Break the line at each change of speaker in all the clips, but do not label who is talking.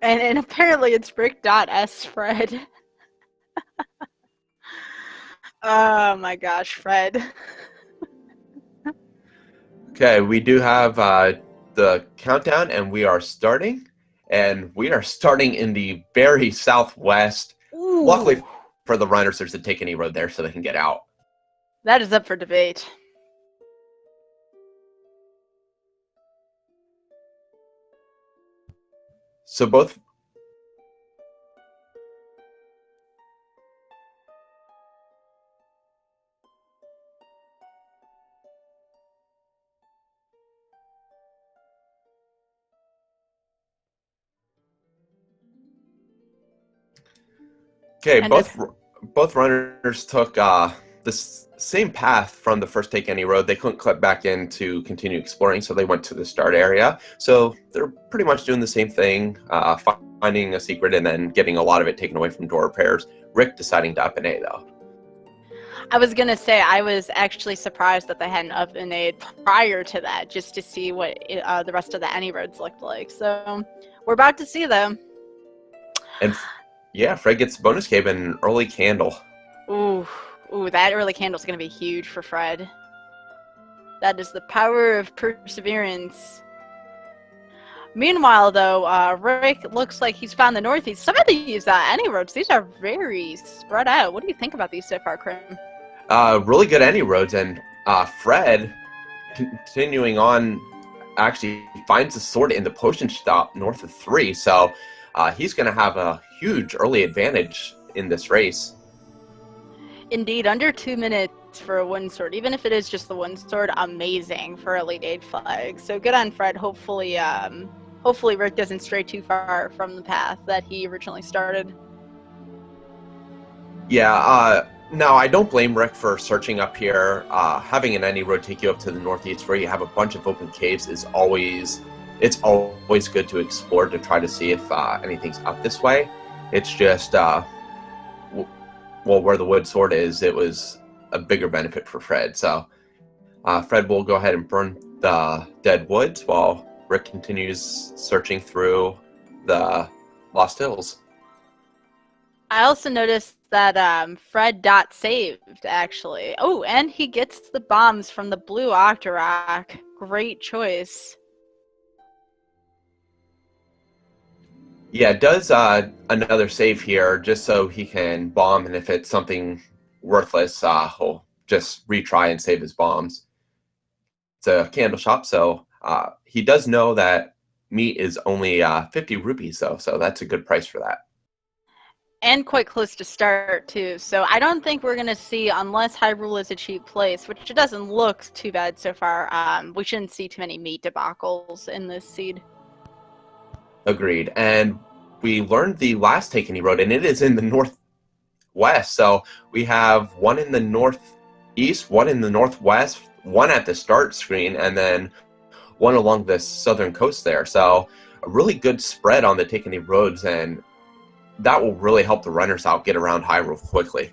And apparently it's Rick.S Fred. Oh my gosh, Fred.
Okay, we do have the countdown, and we are starting. And we are starting in the very southwest.
Ooh.
Luckily for the runners, there's a take any road there so they can get out.
That is up for debate.
So both... Okay,
And
both runners took the same path from the first take any road. They couldn't clip back in to continue exploring, so they went to the start area. So they're pretty much doing the same thing, finding a secret and then getting a lot of it taken away from door repairs. Rick deciding to up an A, though.
I was gonna say, I was actually surprised that they hadn't up an A prior to that, just to see what the rest of the any roads looked like. So we're about to see them.
And yeah, Fred gets bonus cave and an early candle.
Ooh, that early candle's gonna be huge for Fred. That is the power of perseverance. Meanwhile, though, Rick looks like he's found the northeast. Some of these any roads, these are very spread out. What do you think about these so far, Krim?
Really good any roads, and Fred, continuing on, actually finds the sword in the potion stop north of 3, so he's going to have a huge early advantage in this race.
Indeed, under 2 minutes for a one sword. Even if it is just the one sword, amazing for Elite 8 flag. So good on Fred. Hopefully Rick doesn't stray too far from the path that he originally started.
Yeah, no, I don't blame Rick for searching up here. Having an any road take you up to the northeast where you have a bunch of open caves is always good to explore to try to see if anything's up this way. It's just, where the wood sword is, it was a bigger benefit for Fred. So Fred will go ahead and burn the dead woods while Rick continues searching through the Lost Hills.
I also noticed that Fred dot saved, actually. Oh, and he gets the bombs from the blue Octorok. Great choice.
Yeah, it does another save here just so he can bomb, and if it's something worthless, he'll just retry and save his bombs. It's a candle shop, so he does know that meat is only 50 rupees, though, so that's a good price for that.
And quite close to start, too. So I don't think we're going to see, unless Hyrule is a cheap place, which it doesn't look too bad so far, we shouldn't see too many meat debacles in this seed.
Agreed. And we learned the last take any road, and it is in the northwest. So we have one in the northeast, one in the northwest, one at the start screen, and then one along the southern coast there. So a really good spread on the take any roads, and that will really help the runners out get around Hyrule quickly.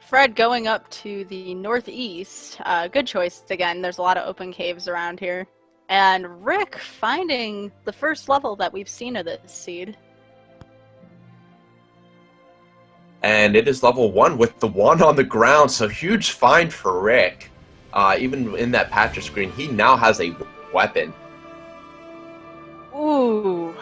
Fred going up to the northeast. Good choice again. There's a lot of open caves around here. And Rick finding the first level that we've seen of this seed.
And it is level 1 with the wand on the ground, so huge find for Rick. Even in that patcher screen, he now has a weapon.
Ooh.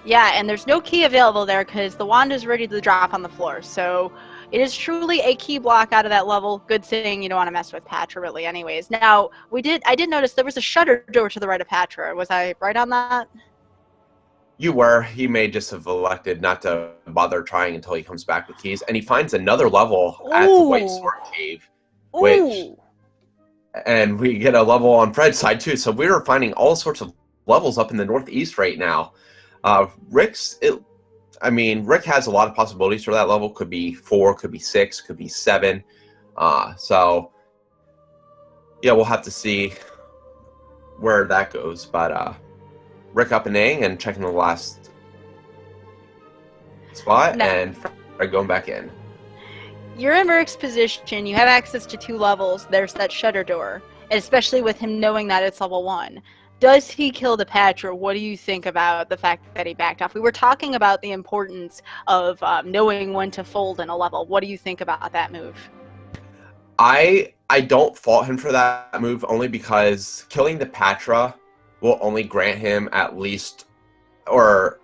Yeah, and there's no key available there because the wand is ready to drop on the floor. So it is truly a key block out of that level. Good thing you don't want to mess with Patra really anyways. Now, I did notice there was a shutter door to the right of Patra. Was I right on that?
You were. He may just have elected not to bother trying until he comes back with keys. And he finds another level at the White Sword Cave. And we get a level on Fred's side too. So we're finding all sorts of levels up in the northeast right now. Rick has a lot of possibilities for that level. Could be 4, could be 6, could be 7. So, yeah, we'll have to see where that goes. But Rick up and A and checking the last spot, and Fred going back in.
You're in Rick's position. You have access to 2 levels. There's that shutter door, and especially with him knowing that it's level 1. Does he kill the Patra? What do you think about the fact that he backed off? We were talking about the importance of knowing when to fold in a level. What do you think about that move?
I don't fault him for that move, only because killing the Patra will only grant him at least, or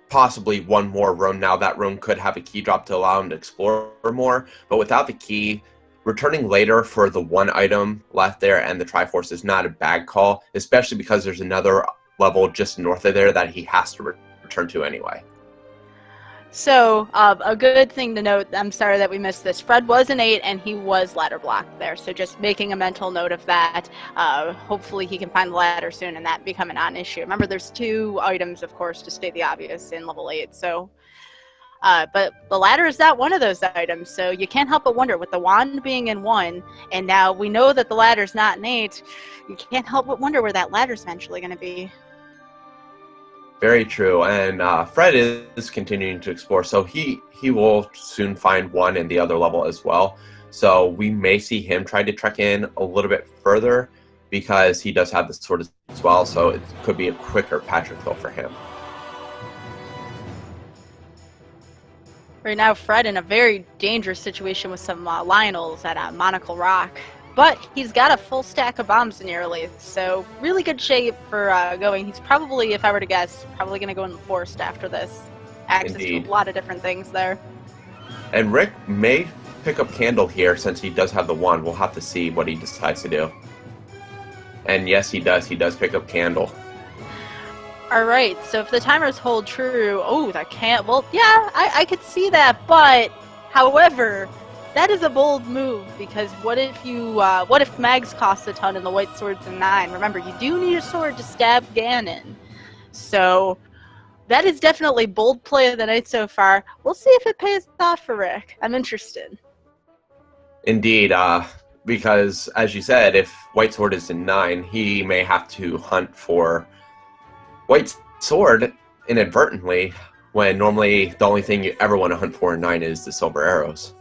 possibly one more rune. Now that rune could have a key drop to allow him to explore more, but without the key, returning later for the one item left there and the Triforce is not a bad call, especially because there's another level just north of there that he has to return to anyway.
So, a good thing to note, I'm sorry that we missed this, Fred was an 8 and he was ladder blocked there, so just making a mental note of that. Hopefully he can find the ladder soon and that become a non-issue. Remember, there's 2 items, of course, to state the obvious in level 8, so... but the ladder is not one of those items, so you can't help but wonder, with the wand being in 1, and now we know that the ladder's not in 8, you can't help but wonder where that ladder's eventually going to be.
Very true, and Fred is continuing to explore, so he will soon find one in the other level as well. So we may see him try to trek in a little bit further, because he does have the sword as well, so it could be a quicker Patra kill for him.
Right now, Fred in a very dangerous situation with some Lionels at Monocle Rock. But he's got a full stack of bombs nearly, so really good shape for going. He's probably, if I were to guess, probably going to go in the forest after this. Access
Indeed.
to a lot of different things there.
And Rick may pick up Candle here since he does have the wand. We'll have to see what he decides to do. And yes, he does. He does pick up Candle.
Alright, so if the timers hold true... Oh, that can't... Well, yeah, I could see that, but... However... That is a bold move, because what if Mags costs a ton and the white sword's a 9? Remember, you do need a sword to stab Ganon. So, that is definitely bold play of the night so far. We'll see if it pays off for Rick. I'm interested.
Indeed, because, as you said, if white sword is a 9, he may have to hunt for white sword inadvertently, when normally the only thing you ever want to hunt for in 9 is the silver arrows.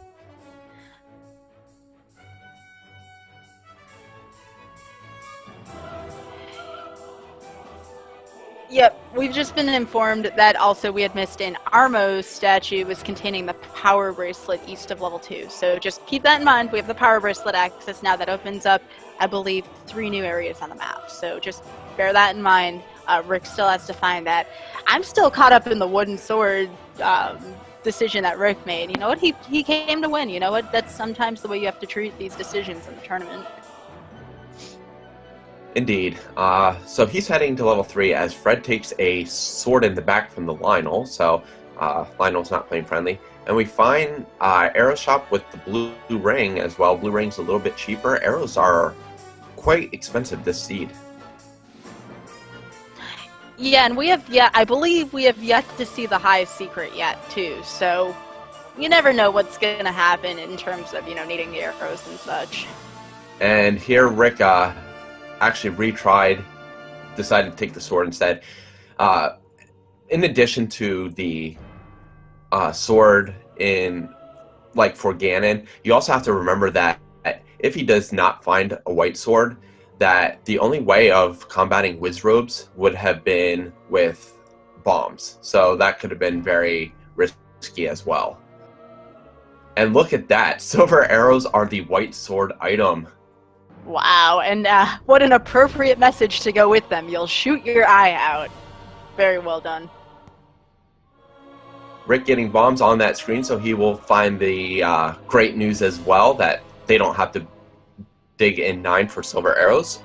Yep, we've just been informed that also we had missed an Armos statue was containing the power bracelet east of level 2. So just keep that in mind. We have the power bracelet access now that opens up, I believe, 3 new areas on the map. So just bear that in mind. Rick still has to find that. I'm still caught up in the wooden sword decision that Rick made. You know what? He came to win. You know what? That's sometimes the way you have to treat these decisions in the tournament.
Indeed. So he's heading to level 3 as Fred takes a sword in the back from the Lionel. So Lionel's not playing friendly. And we find Arrow Shop with the blue ring as well. Blue ring's a little bit cheaper. Arrows are quite expensive this seed.
Yeah, and I believe we have yet to see the high secret yet too. So you never know what's going to happen in terms of, needing the arrows and such.
And here Rick actually retried, decided to take the sword instead. In addition to the sword for Ganon, you also have to remember that if he does not find a white sword, that the only way of combating Wizrobes would have been with bombs. So that could have been very risky as well. And look at that, silver arrows are the white sword item.
Wow, and what an appropriate message to go with them. You'll shoot your eye out. Very well done.
Rick getting bombs on that screen, so he will find the great news as well that they don't have to dig in 9 for silver arrows.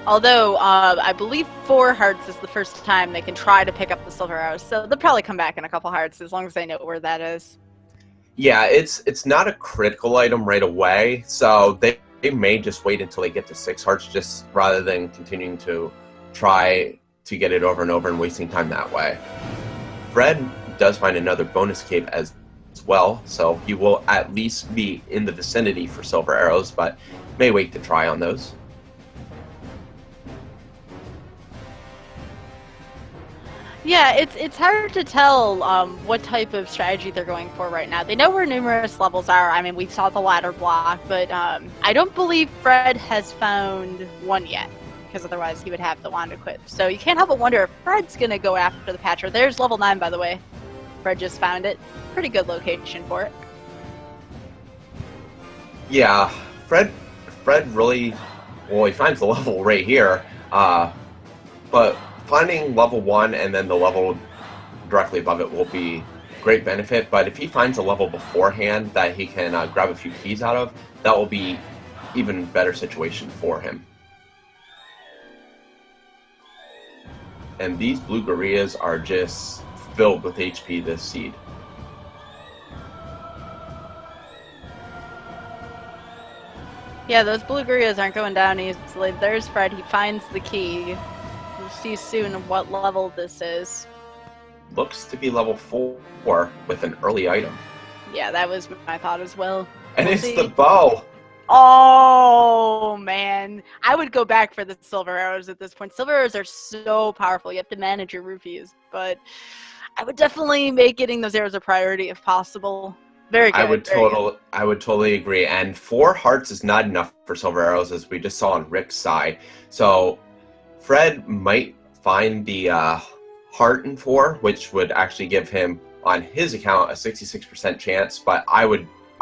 Although, I believe 4 hearts is the first time they can try to pick up the silver arrows, so they'll probably come back in a couple hearts as long as they know where that is.
Yeah, it's not a critical item right away, so they may just wait until they get to 6 hearts just rather than continuing to try to get it over and over and wasting time that way. Fred does find another bonus cape as well, so he will at least be in the vicinity for silver arrows, but may wait to try on those.
Yeah, it's hard to tell what type of strategy they're going for right now. They know where numerous levels are. I mean, we saw the ladder block, but I don't believe Fred has found one yet, because otherwise he would have the wand equipped. So you can't help but wonder if Fred's going to go after the patcher. There's level 9, by the way. Fred just found it. Pretty good location for it.
Yeah, Fred really, well, he finds the level right here, but finding level 1 and then the level directly above it will be great benefit, but if he finds a level beforehand that he can grab a few keys out of, that will be even better situation for him. And these blue gorillas are just filled with HP this seed.
Yeah, those blue gorillas aren't going down easily. There's Fred. He finds the key. We'll see soon what level this is.
Looks to be level 4 with an early item.
Yeah, that was my thought as well.
And it's the bow!
Oh, man. I would go back for the silver arrows at this point. Silver arrows are so powerful. You have to manage your rupees. But I would definitely make getting those arrows a priority if possible. Very good.
I would totally agree. And 4 hearts is not enough for silver arrows, as we just saw on Rick's side. So Fred might find the heart in 4, which would actually give him, on his account, a 66% chance. But I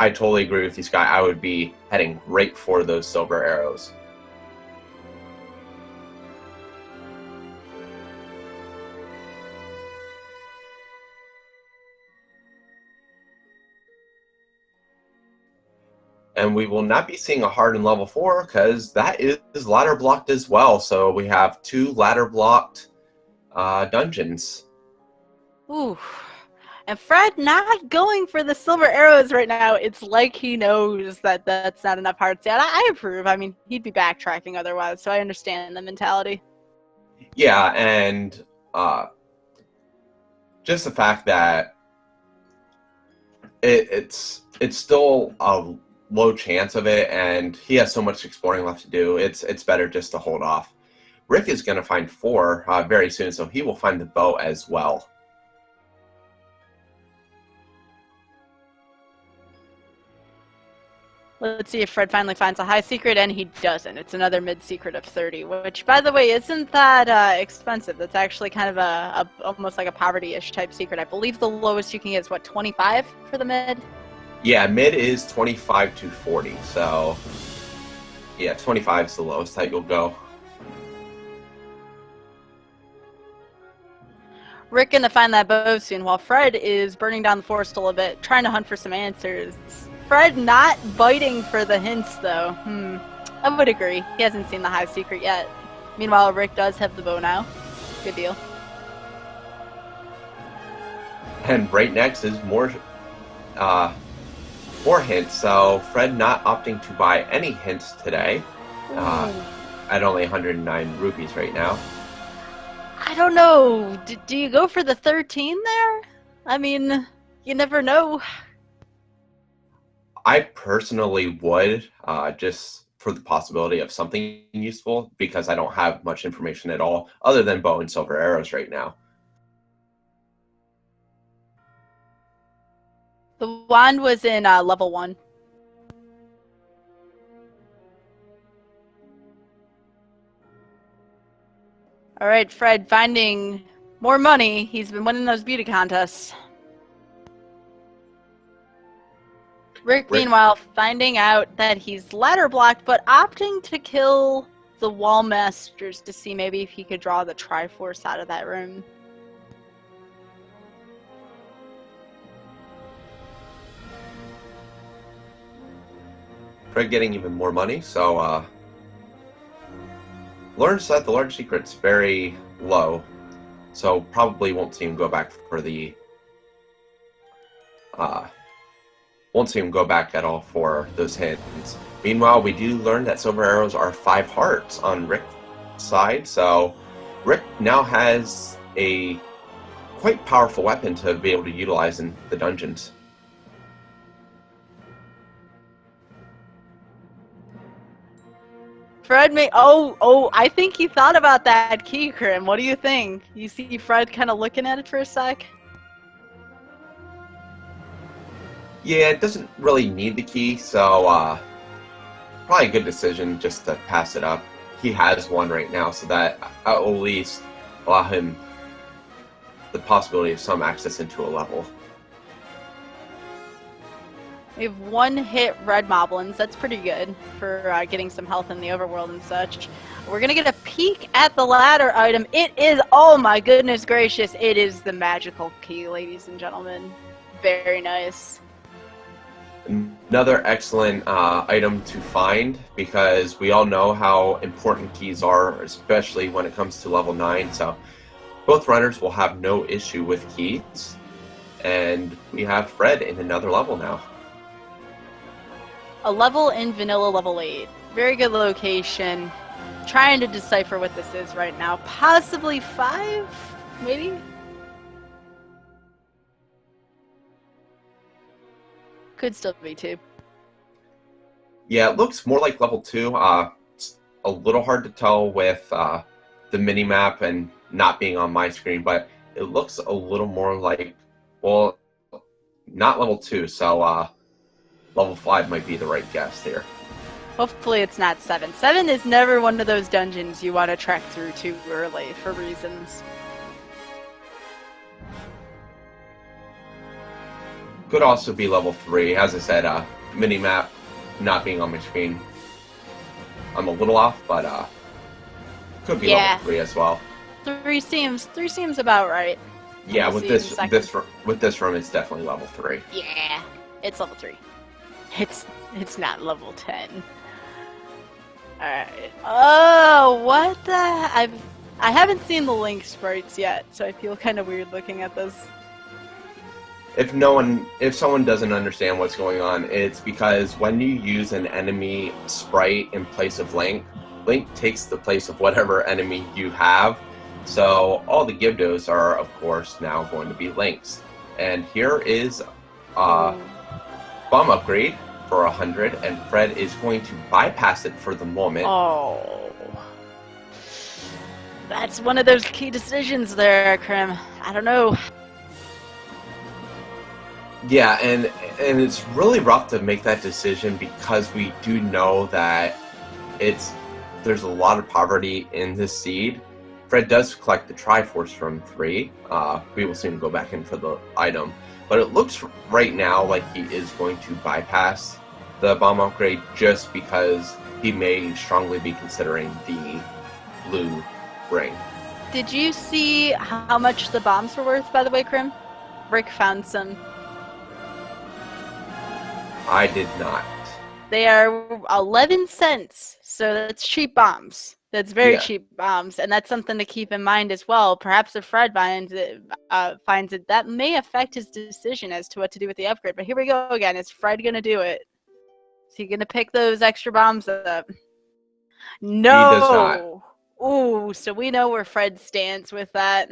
totally agree with you, Sky. I would be heading right for those silver arrows. And we will not be seeing a heart in level 4 because that is ladder blocked as well. So we have 2 ladder blocked dungeons.
Ooh. And Fred not going for the silver arrows right now. It's like he knows that that's not enough hearts yet. I approve. I mean, he'd be backtracking otherwise, so I understand the mentality.
Yeah, and just the fact that it's still a low chance of it, and he has so much exploring left to do. It's better just to hold off. Rick is going to find 4 very soon, so he will find the bow as well.
Let's see if Fred finally finds a high secret, and he doesn't. It's another mid-secret of 30, which, by the way, isn't that expensive. That's actually kind of a almost like a poverty-ish type secret. I believe the lowest you can get is, what, 25 for the mid?
Yeah, mid is 25 to 40, so yeah, 25 is the lowest that you'll go.
Rick gonna find that bow soon, while Fred is burning down the forest a little bit, trying to hunt for some answers. Fred not biting for the hints, though. I would agree. He hasn't seen the high secret yet. Meanwhile, Rick does have the bow now. Good deal.
And right next is more hints. So Fred not opting to buy any hints today. At only 109 rupees right now.
I don't know. Do you go for the 13 there? I mean, you never know.
I personally would, just for the possibility of something useful, because I don't have much information at all, other than bow and silver arrows right now.
The wand was in level 1. Alright, Fred, finding more money. He's been winning those beauty contests. Rick, meanwhile, finding out that he's ladder blocked, but opting to kill the wall masters to see maybe if he could draw the Triforce out of that room.
Fred getting even more money, so learns that the large secret's very low, so probably won't see him go back for the won't see him go back at all for those hints. Meanwhile, we do learn that silver arrows are 5 hearts on Rick's side, so Rick now has a quite powerful weapon to be able to utilize in the dungeons.
Fred may. Oh, I think he thought about that key, Krim. What do you think? You see Fred kind of looking at it for a sec?
Yeah, it doesn't really need the key, so probably a good decision just to pass it up. He has one right now, so that at least allow him the possibility of some access into a level.
We have one hit red moblins. That's pretty good for getting some health in the overworld and such. We're going to get a peek at the ladder item. It is, oh my goodness gracious, it is the magical key, ladies and gentlemen. Very nice.
Another excellent item to find, because we all know how important keys are, especially when it comes to level 9. So both runners will have no issue with keys. And we have Fred in another level now.
A level in vanilla level 8. Very good location. Trying to decipher what this is right now. Possibly 5? Maybe? Could still be 2.
Yeah, it looks more like level 2. It's a little hard to tell with the mini-map and not being on my screen, but it looks a little more like, well, not level 2, so level 5 might be the right guess here.
Hopefully it's not 7. 7 is never one of those dungeons you want to trek through too early for reasons.
Could also be level 3. As I said, mini-map not being on my screen. I'm a little off, but could be level 3 as well.
3 seems about right.
Yeah, with this room, it's definitely level 3.
Yeah, it's level 3. It's not level 10. Alright. Oh, what the? I haven't seen the Link sprites yet, so I feel kind of weird looking at this.
If someone doesn't understand what's going on, it's because when you use an enemy sprite in place of Link, Link takes the place of whatever enemy you have. So all the Gyptos are, of course, now going to be Links. And here is bomb upgrade for 100, and Fred is going to bypass it for the moment.
Oh. That's one of those key decisions there, Krim. I don't know.
Yeah, and it's really rough to make that decision, because we do know that there's a lot of poverty in this seed. Fred does collect the Triforce from 3. We will soon go back in for the item. But it looks right now like he is going to bypass the bomb upgrade just because he may strongly be considering the blue ring.
Did you see how much the bombs were worth, by the way, Krim? Rick found some.
I did not.
They are 11 cents, so that's cheap bombs. That's very cheap bombs, and that's something to keep in mind as well. Perhaps if Fred finds it, that may affect his decision as to what to do with the upgrade. But here we go again. Is Fred going to do it? Is he going to pick those extra bombs up? No!
He does not.
Ooh, so we know where Fred stands with that.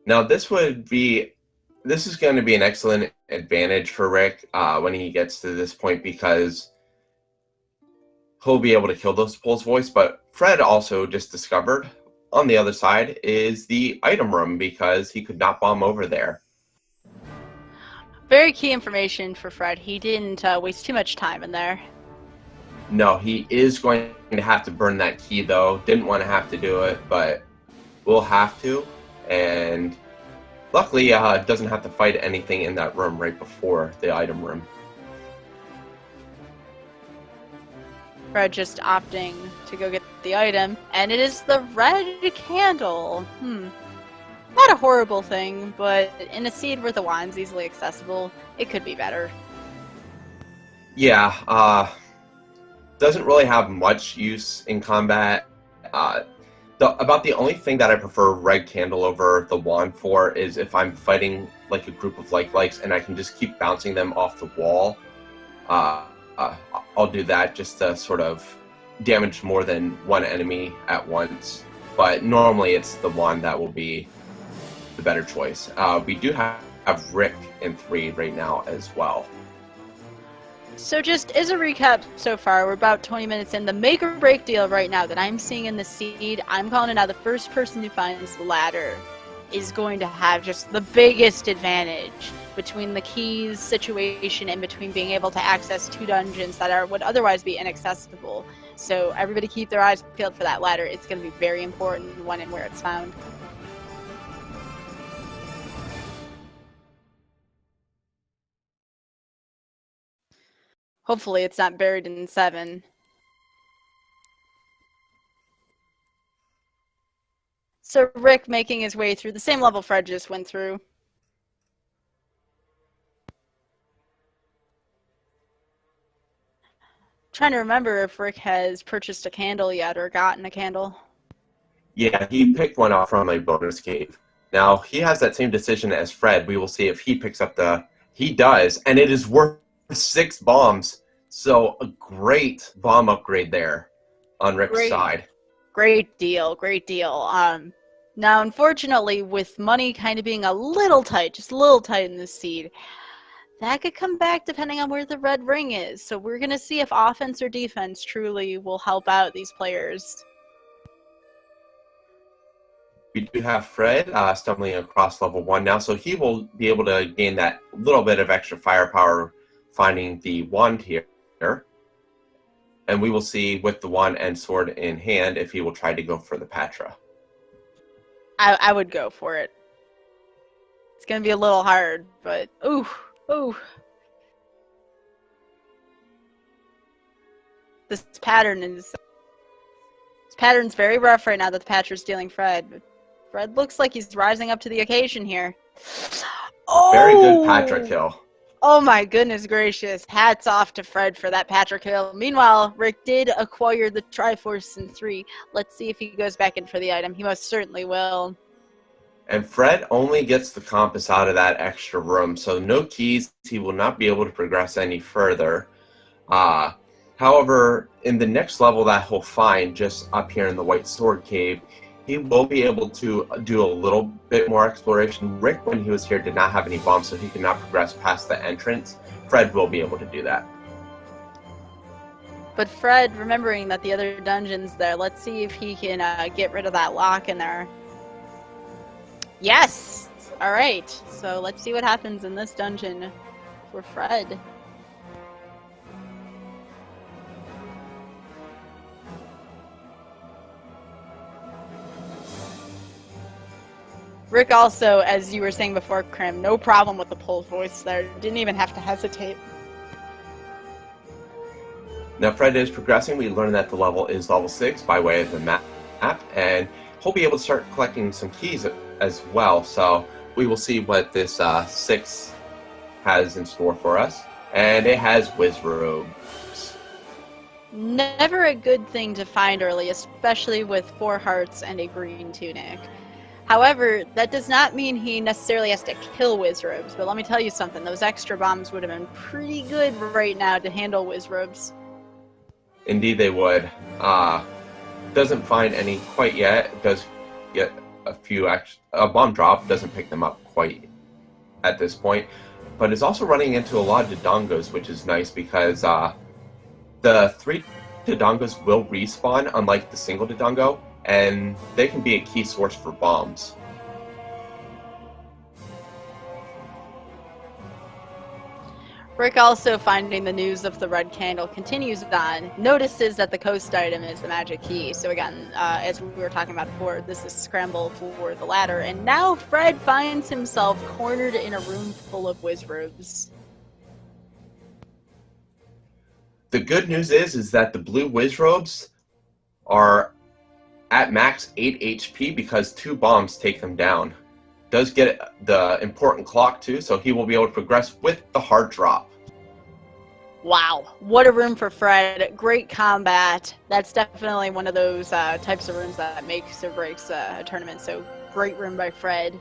Now, this is going to be an excellent advantage for Rick when he gets to this point, because he'll be able to kill those Pole's Voice. But Fred also just discovered on the other side is the item room, because he could not bomb over there.
Very key information for Fred. He didn't waste too much time in there.
No, he is going to have to burn that key, though. Didn't want to have to do it, but will have to. And luckily, doesn't have to fight anything in that room right before the item room.
Fred just opting to go get the item, and it is the red candle. Not a horrible thing, but in a seed where the wand's easily accessible, it could be better.
Yeah, doesn't really have much use in combat. About the only thing that I prefer red candle over the wand for is if I'm fighting like a group of likes and I can just keep bouncing them off the wall. I'll do that just to sort of damage more than one enemy at once. But normally it's the wand that will be the better choice. We do have Rick in 3 right now as well.
So just as a recap so far, we're about 20 minutes in. The make or break deal right now that I'm seeing in the seed, I'm calling it now the first person who finds the ladder is going to have just the biggest advantage between the keys situation and between being able to access 2 dungeons that would otherwise be inaccessible. So everybody keep their eyes peeled for that ladder. It's going to be very important when and where it's found. Hopefully it's not buried in 7. So Rick making his way through the same level Fred just went through. Trying to remember if Rick has purchased a candle yet or gotten a candle.
Yeah, he picked one up from a bonus cave. Now, he has that same decision as Fred. We will see if he picks up He does, and it is worth 6 bombs. So, a great bomb upgrade there on Rick's side.
Great deal, great deal. Now, unfortunately, with money kind of being a little tight, just a little tight in this seed, that could come back depending on where the red ring is. So we're going to see if offense or defense truly will help out these players.
We do have Fred stumbling across level 1 now, so he will be able to gain that little bit of extra firepower finding the wand here. And we will see with the wand and sword in hand if he will try to go for the Patra.
I would go for it. It's going to be a little hard, but ooh. This pattern's very rough right now that the Patra's stealing Fred. But Fred looks like he's rising up to the occasion here. Oh!
Very good Patra kill.
Oh my goodness gracious. Hats off to Fred for that Patra kill. Meanwhile, Rick did acquire the Triforce in 3. Let's see if he goes back in for the item. He most certainly will.
And Fred only gets the compass out of that extra room, so no keys. He will not be able to progress any further. However, in the next level that he'll find just up here in the White Sword Cave, he will be able to do a little bit more exploration. Rick, when he was here, did not have any bombs, so he could not progress past the entrance. Fred will be able to do that.
But Fred, remembering that the other dungeon's there, let's see if he can get rid of that lock in there. Yes! Alright, so let's see what happens in this dungeon for Fred. Rick also, as you were saying before, Krim, no problem with the pull voice there. Didn't even have to hesitate.
Now Fred is progressing. We learned that the level is level 6 by way of the map, and he'll be able to start collecting some keys as well. So we will see what this 6 has in store for us. And it has whiz robes.
Never a good thing to find early, especially with 4 hearts and a green tunic. However, that does not mean he necessarily has to kill Wizrobes, but let me tell you something, those extra bombs would have been pretty good right now to handle Wizrobes.
Indeed they would. Doesn't find any quite yet. Does get a few a bomb drop, doesn't pick them up quite at this point, but is also running into a lot of Dodongos, which is nice because the 3 Dodongos will respawn, unlike the single Dodongo, and they can be a key source for bombs.
Rick, also finding the news of the red candle, continues on, notices that the coast item is the magic key. So again, as we were talking about before, this is scramble for the ladder, and now Fred finds himself cornered in a room full of Wizrobes.
The good news is that the blue Wizrobes are at max 8 HP because 2 bombs take them down. Does get the important clock too, so he will be able to progress with the hard drop.
Wow, what a room for Fred. Great combat. That's definitely one of those types of rooms that makes or breaks a tournament, so great room by Fred.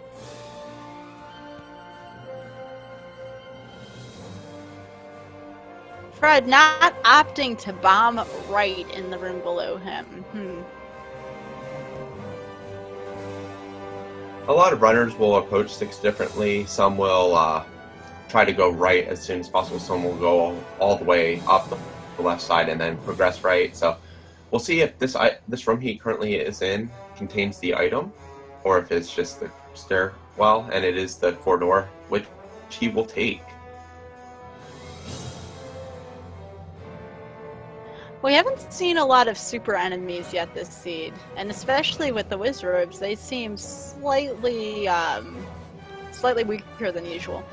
Fred not opting to bomb right in the room below him.
A lot of runners will approach 6 differently. Some will try to go right as soon as possible. Some will go all the way up the left side and then progress right. So we'll see if this room he currently is in contains the item, or if it's just the stairwell and it is the corridor, which he will take.
We haven't seen a lot of super enemies yet this seed, and especially with the Wizrobes, they seem slightly weaker than usual.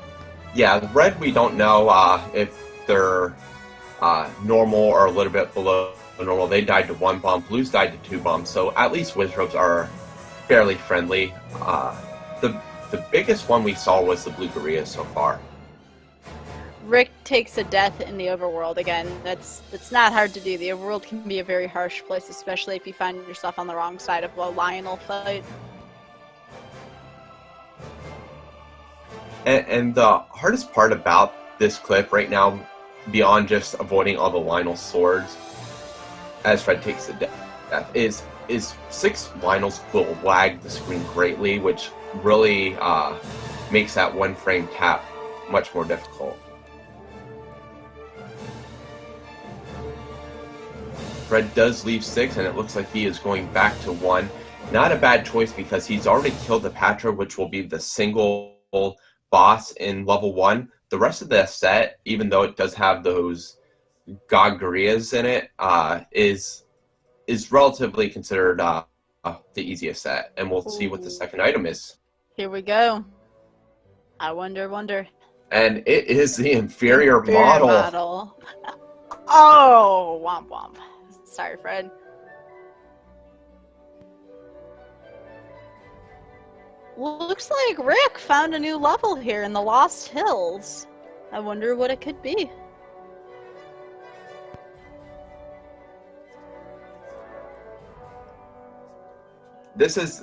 Yeah, the red we don't know if they're normal or a little bit below normal. They died to 1 bomb. Blues died to 2 bombs, so at least Wizrobes are fairly friendly. The biggest one we saw was the blue Gorilla so far.
Rick takes a death in the overworld again. It's not hard to do. The overworld can be a very harsh place, especially if you find yourself on the wrong side of a Lionel fight.
And the hardest part about this clip right now, beyond just avoiding all the Lionel swords, as Fred takes the death, is 6 Lionels will lag the screen greatly, which really makes that 1 frame cap much more difficult. Fred does leave 6, and it looks like he is going back to 1. Not a bad choice because he's already killed the Patra, which will be the single boss in level 1. The rest of the set, even though it does have those God Gorillas in it, is relatively considered the easiest set. And we'll see what the second item is.
Here we go. I wonder.
And it is the inferior model.
Oh, womp womp. Sorry, Fred. Looks like Rick found a new level here in the Lost Hills. I wonder what it could be.
This is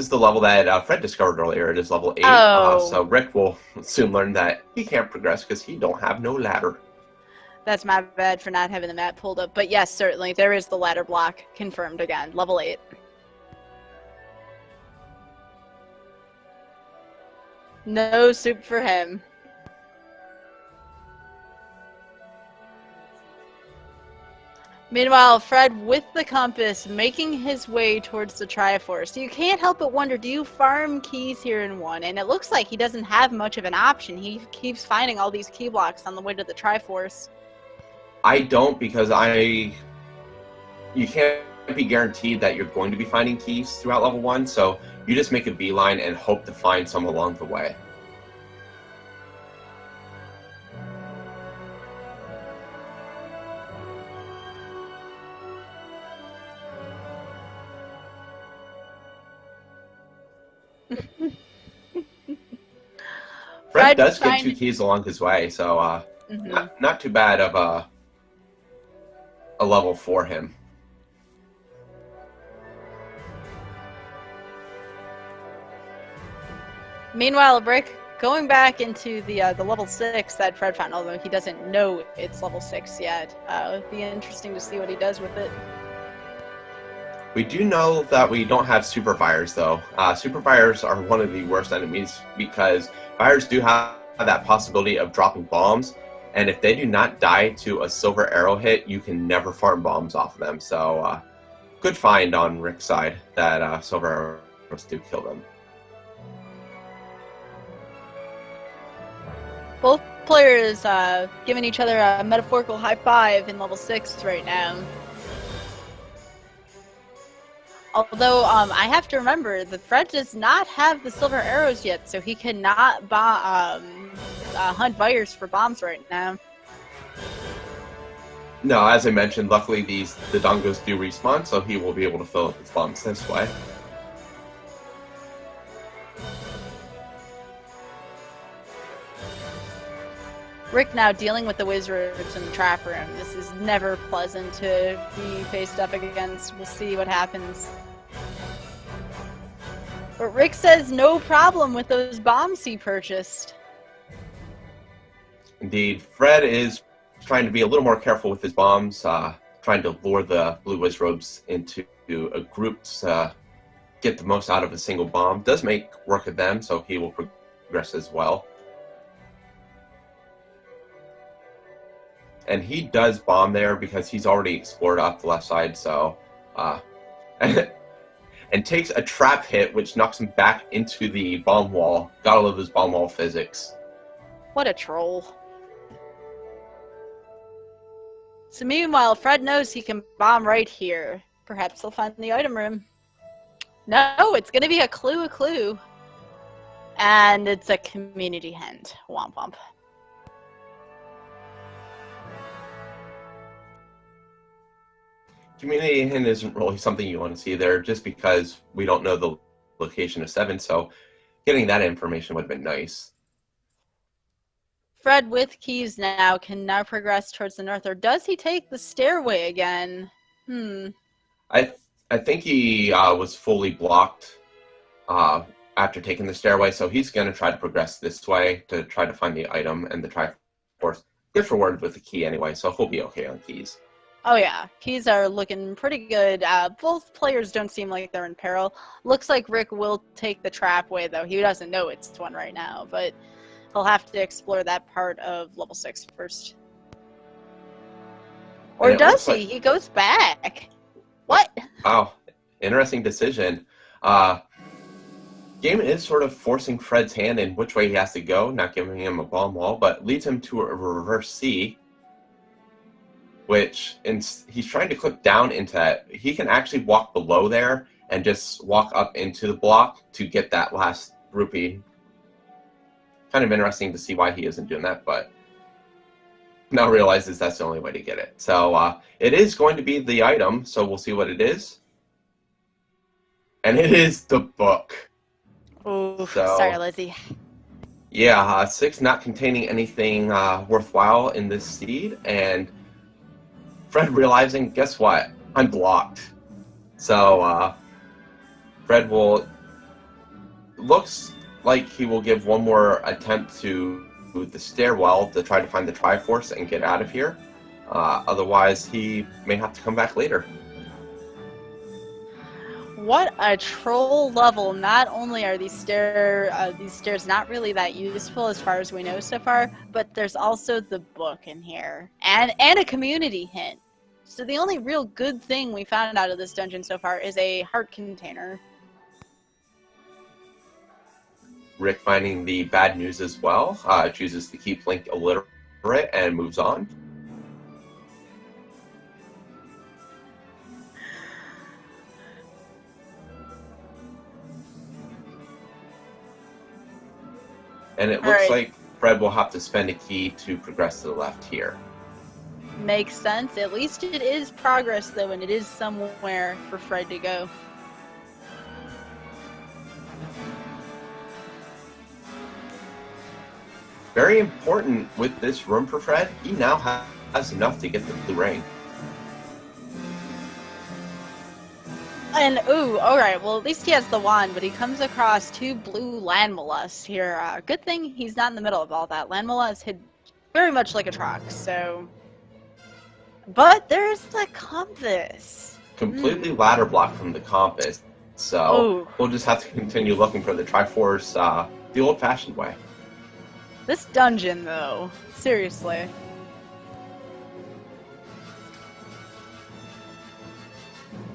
the level that Fred discovered earlier. It is level 8.
Oh.
So Rick will soon learn that he can't progress because he don't have no ladder.
That's my bad for not having the map pulled up. But yes, certainly, there is the ladder block confirmed again. Level 8. No soup for him. Meanwhile, Fred, with the compass, making his way towards the Triforce. You can't help but wonder, do you farm keys here in 1? And it looks like he doesn't have much of an option. He keeps finding all these key blocks on the way to the Triforce.
I don't, because you can't be guaranteed that you're going to be finding keys throughout level 1, so you just make a beeline and hope to find some along the way. Fred does get 2 keys along his way, so not too bad of a level for him.
Meanwhile, Rick going back into the level 6 that Fred found, although he doesn't know it's level 6 yet. It'd be interesting to see what he does with it.
We do know that we don't have super fires, though. Super fires are one of the worst enemies because fires do have that possibility of dropping bombs, and if they do not die to a silver arrow hit, you can never farm bombs off of them. So, good find on Rick's side that silver arrows do kill them.
Both players giving each other a metaphorical high five in level 6 right now. Although, I have to remember, the Fred does not have the silver arrows yet, so he cannot hunt fires for bombs right now.
No, as I mentioned, luckily the dongos do respawn, so he will be able to fill up his bombs this way.
Rick now dealing with the Wizards in the trap room. This is never pleasant to be faced up against. We'll see what happens. But Rick says no problem with those bombs he purchased.
Indeed, Fred is trying to be a little more careful with his bombs, trying to lure the blue Wizrobes into a group to get the most out of a single bomb. Does make work of them, so he will progress as well. And he does bomb there because he's already explored off the left side, so and takes a trap hit, which knocks him back into the bomb wall. Gotta love his bomb wall physics.
What a troll. So meanwhile, Fred knows he can bomb right here. Perhaps he'll find the item room. No, it's gonna be a clue. And it's a community hint. Womp womp.
Community hint isn't really something you want to see there, just because we don't know the location of 7, so getting that information would have been nice.
Fred with keys now can now progress towards the north, or does he take the stairway again?
I think he was fully blocked after taking the stairway, so he's going to try to progress this way to try to find the item and the Triforce. Good reward with the key anyway, so he'll be okay on keys.
Oh yeah, keys are looking pretty good. Both players don't seem like they're in peril. Looks like Rick will take the trap way, though. He doesn't know it's one right now, but he'll have to explore that part of level 6 first. Or does he? He goes back. What?
Wow, interesting decision. Game is sort of forcing Fred's hand in which way he has to go, not giving him a bomb wall, but leads him to a reverse C, which he's trying to click down into that. He can actually walk below there and just walk up into the block to get that last rupee. Kind of interesting to see why he isn't doing that, but now realizes that's the only way to get it. So it is going to be the item, so we'll see what it is. And it is the book.
Oh, sorry, Lizzie.
Yeah, 6 not containing anything worthwhile in this seed, and Fred realizing, guess what? I'm blocked. So Fred looks like he will give one more attempt to the stairwell to try to find the Triforce and get out of here. Otherwise, he may have to come back later.
What a troll level. Not only are these stairs not really that useful as far as we know so far, but there's also the book in here. And a community hint. So the only real good thing we found out of this dungeon so far is a heart container.
Rick, finding the bad news as well, chooses to keep Link illiterate and moves on. And it looks like Fred will have to spend a key to progress to the left here.
Makes sense. At least it is progress, though, and it is somewhere for Fred to go.
Very important with this room for Fred, he now has enough to get the blue ring.
And, ooh, alright, well, at least he has the wand, but he comes across 2 blue land mollusks here. Good thing he's not in the middle of all that. Land mollusks hid very much like a truck, so... But there's the compass.
Completely ladder blocked from the compass, so we'll just have to continue looking for the Triforce the old-fashioned way.
This dungeon, though, seriously.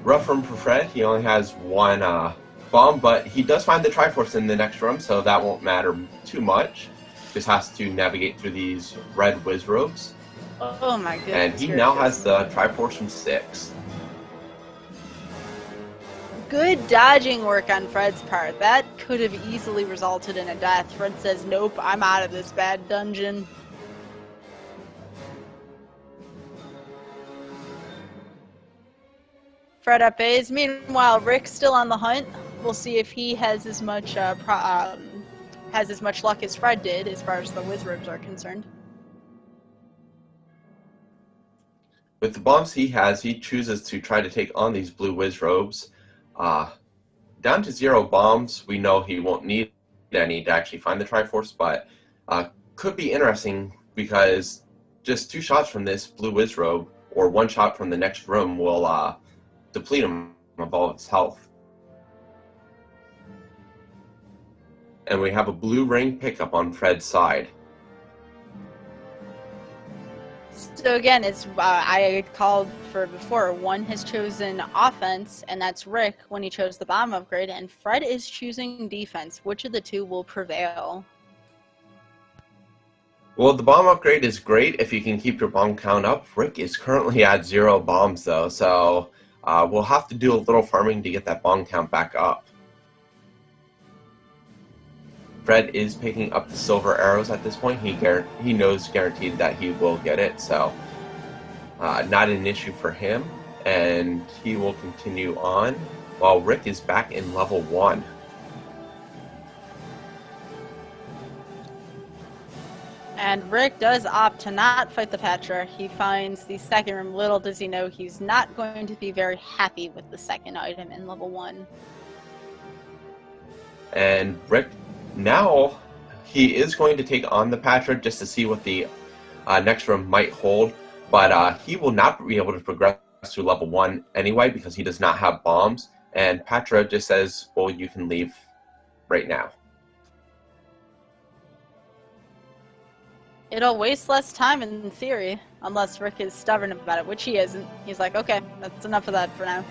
Rough room for Fred. He only has 1 bomb, but he does find the Triforce in the next room, so that won't matter too much. Just has to navigate through these red whiz robes.
Oh my goodness.
And he now has the Triforce from 6.
Good dodging work on Fred's part. That could have easily resulted in a death. Fred says, nope, I'm out of this bad dungeon. Fred up A's. Meanwhile, Rick's still on the hunt. We'll see if he has as much luck as Fred did as far as the wizards are concerned.
With the bombs he has, he chooses to try to take on these blue whiz robes. Down to 0 bombs, we know he won't need any to actually find the Triforce, but could be interesting because just 2 shots from this blue whiz robe, or 1 shot from the next room, will deplete him of all of his health. And we have a blue ring pickup on Fred's side.
So again, it's I called for before. One has chosen offense, and that's Rick when he chose the bomb upgrade, and Fred is choosing defense. Which of the two will prevail?
Well, the bomb upgrade is great if you can keep your bomb count up. Rick is currently at 0 bombs, though, so we'll have to do a little farming to get that bomb count back up. Fred is picking up the silver arrows at this point. He knows guaranteed that he will get it, so not an issue for him. And he will continue on while Rick is back in level 1.
And Rick does opt to not fight the Patra. He finds the second room. Little does he know he's not going to be very happy with the second item in level 1.
And Rick, now, he is going to take on the Patra just to see what the next room might hold. But he will not be able to progress to level 1 anyway because he does not have bombs. And Patra just says, well, you can leave right now.
It'll waste less time in theory, unless Rick is stubborn about it, which he isn't. He's like, okay, that's enough of that for now.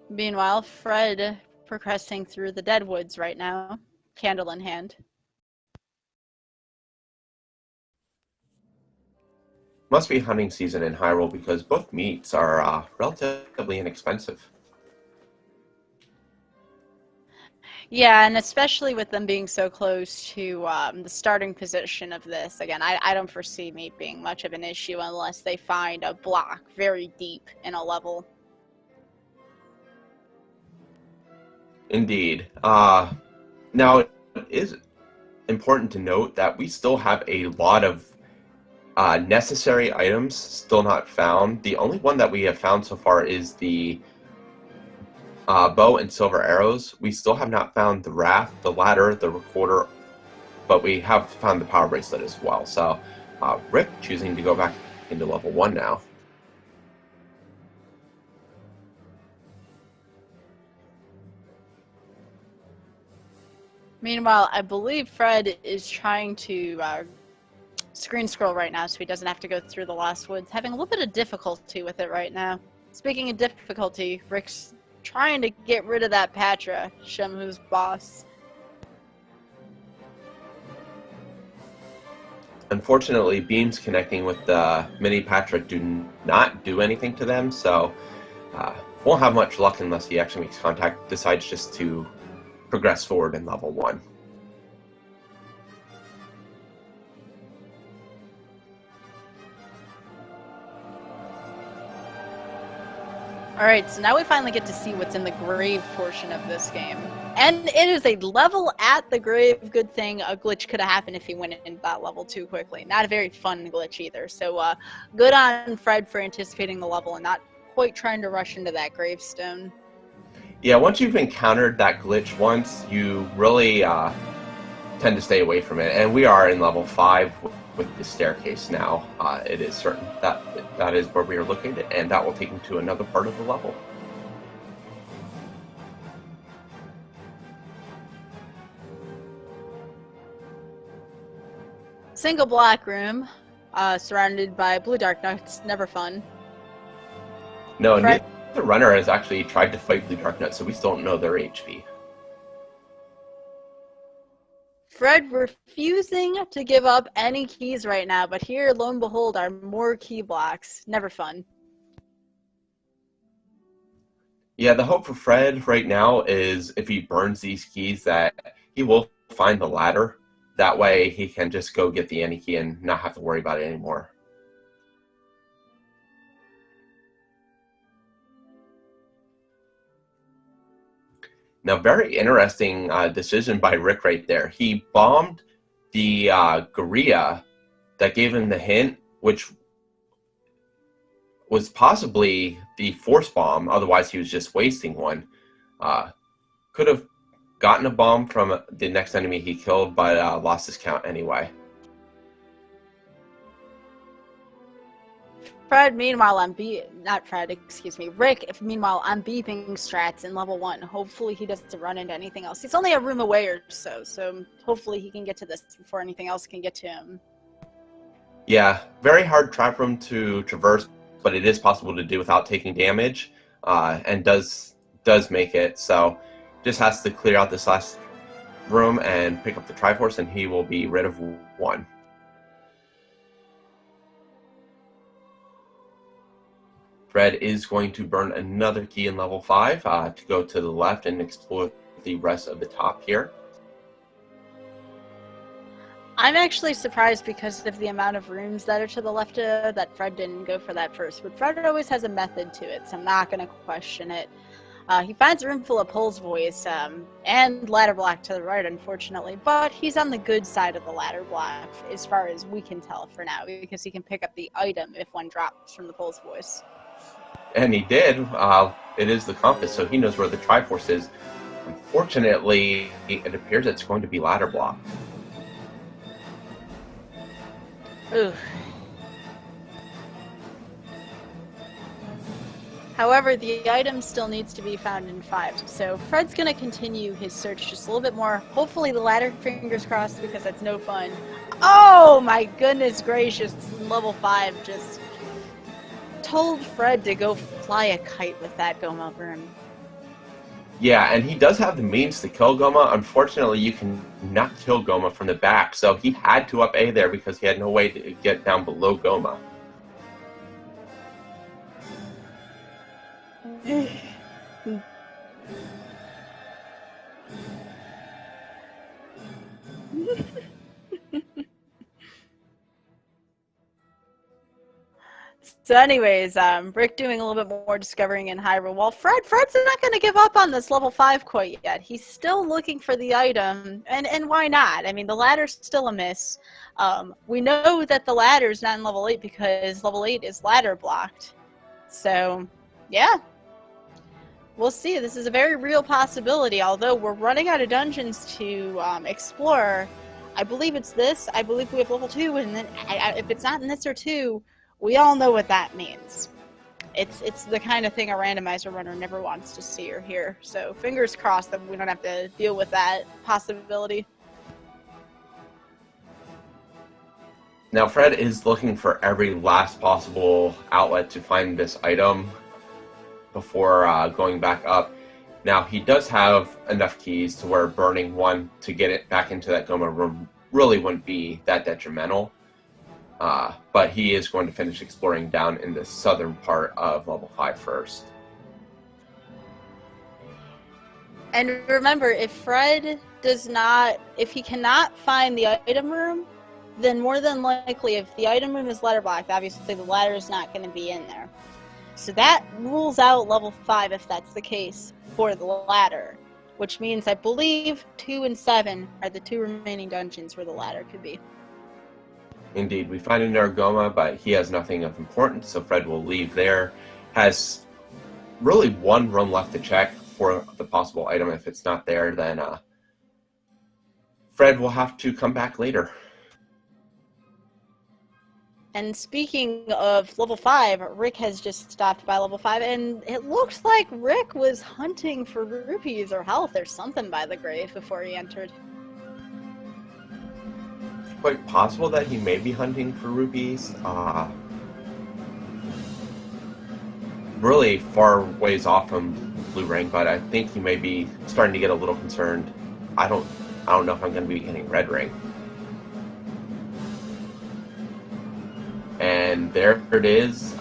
Meanwhile, Fred progressing through the Deadwoods right now, candle in hand.
Must be hunting season in Hyrule because both meats are relatively inexpensive.
Yeah, and especially with them being so close to the starting position of this, again, I don't foresee meat being much of an issue unless they find a block very deep in a level.
Indeed. Now, it is important to note that we still have a lot of necessary items still not found. The only one that we have found so far is the bow and silver arrows. We still have not found the raft, the ladder, the recorder, but we have found the power bracelet as well. So Rick choosing to go back into level 1 now.
Meanwhile, I believe Fred is trying to screen scroll right now so he doesn't have to go through the Lost Woods. Having a little bit of difficulty with it right now. Speaking of difficulty, Rick's trying to get rid of that Patra, Shemhu's boss.
Unfortunately, beams connecting with the mini Patra do not do anything to them, so won't have much luck unless he actually makes contact, decides just to progress forward in level 1.
Alright, so now we finally get to see what's in the grave portion of this game. And it is a level at the grave. Good thing a glitch could have happened if he went into that level too quickly. Not a very fun glitch either. So good on Fred for anticipating the level and not quite trying to rush into that gravestone.
Yeah, once you've encountered that glitch once, you really tend to stay away from it. And we are in level 5 with the staircase now. It is certain that is where we are located, and that will take him to another part of the level.
Single black room, surrounded by blue dark nuts. Never fun.
No, neither runner has actually tried to fight blue dark nuts, so we still don't know their HP.
Fred refusing to give up any keys right now, but here, lo and behold, are more key blocks. Never fun.
Yeah, the hope for Fred right now is if he burns these keys that he will find the ladder. That way he can just go get the any key and not have to worry about it anymore. Now, very interesting decision by Rick right there. He bombed the Gorilla that gave him the hint, which was possibly the force bomb. Otherwise, he was just wasting one. Could have gotten a bomb from the next enemy he killed, but lost his count anyway.
Fred, meanwhile, not Fred, excuse me, Rick, meanwhile, I'm beeping strats in level 1. Hopefully he doesn't run into anything else. He's only a room away or so hopefully he can get to this before anything else can get to him.
Yeah, very hard trap room to traverse, but it is possible to do without taking damage, and does make it. So just has to clear out this last room and pick up the Triforce, and he will be rid of 1. Fred is going to burn another key in level 5 to go to the left and explore the rest of the top here.
I'm actually surprised because of the amount of rooms that are to the left that Fred didn't go for that first. But Fred always has a method to it, so I'm not going to question it. He finds a room full of Pole's Voice and ladder block to the right, unfortunately. But he's on the good side of the ladder block, as far as we can tell for now, because he can pick up the item if one drops from the Pole's Voice.
And he did. It is the compass, so he knows where the Triforce is. Unfortunately, it appears it's going to be ladder block.
Ooh. However, the item still needs to be found in 5, so Fred's going to continue his search just a little bit more. Hopefully the ladder, fingers crossed, because that's no fun. Oh my goodness gracious, level 5 just told Fred to go fly a kite with that Goma room.
Yeah, and he does have the means to kill Goma. Unfortunately, you can not kill Goma from the back, so he had to up A there because he had no way to get down below Goma.
So anyways, Rick doing a little bit more discovering in Hyrule. Well, Fred's not going to give up on this level 5 quite yet. He's still looking for the item, and why not? I mean, the ladder's still a miss. We know that the ladder's not in level 8 because level 8 is ladder blocked. So, yeah. We'll see. This is a very real possibility, although we're running out of dungeons to explore. I believe it's this. I believe we have level 2, and then if it's not in this or 2, we all know what that means. It's the kind of thing a randomizer runner never wants to see or hear. So fingers crossed that we don't have to deal with that possibility.
Now Fred is looking for every last possible outlet to find this item before going back up. Now he does have enough keys to where burning 1 to get it back into that Goma room really wouldn't be that detrimental. But he is going to finish exploring down in the southern part of level 5 first.
And remember, if he cannot find the item room, then more than likely, if the item room is ladder blocked, obviously the ladder is not going to be in there. So that rules out level 5 if that's the case for the ladder, which means I believe 2 and 7 are the 2 remaining dungeons where the ladder could be.
Indeed, we find another Goma, but he has nothing of importance, so Fred will leave there. Has really 1 room left to check for the possible item. If it's not there, then Fred will have to come back later.
And speaking of level 5, Rick has just stopped by level 5, and it looks like Rick was hunting for rupees or health or something by the grave before he entered.
Quite possible that he may be hunting for rupees. Really far ways off from blue ring, but I think he may be starting to get a little concerned. I don't know if I'm going to be getting red ring. And there it is.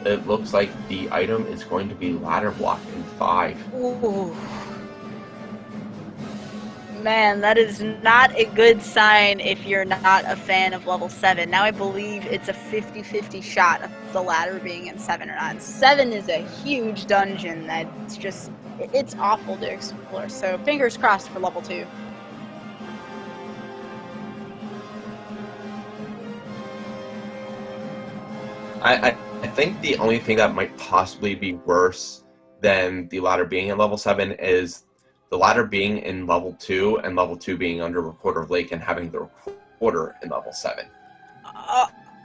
It looks like the item is going to be ladder block in 5.
Ooh. Man, that is not a good sign if you're not a fan of level 7. Now I believe it's a 50-50 shot of the ladder being in 7 or not. 7 is a huge dungeon that's just, it's awful to explore. So fingers crossed for level 2.
I think the only thing that might possibly be worse than the ladder being in level 7 is the ladder being in level 2 and level 2 being under Recorder of Lake and having the recorder in level 7.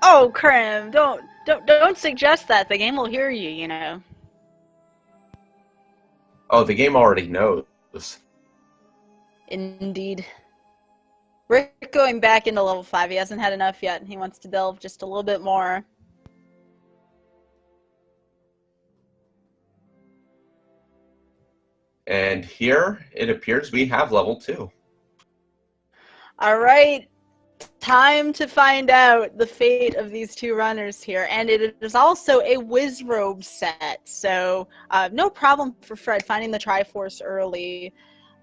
Oh, Krim, don't suggest that. The game will hear you, you know.
Oh, the game already knows.
Indeed. Rick going back into level 5. He hasn't had enough yet. He wants to delve just a little bit more.
And here, it appears we have level 2.
All right. Time to find out the fate of these two runners here. And it is also a Wizrobe set. So no problem for Fred finding the Triforce early.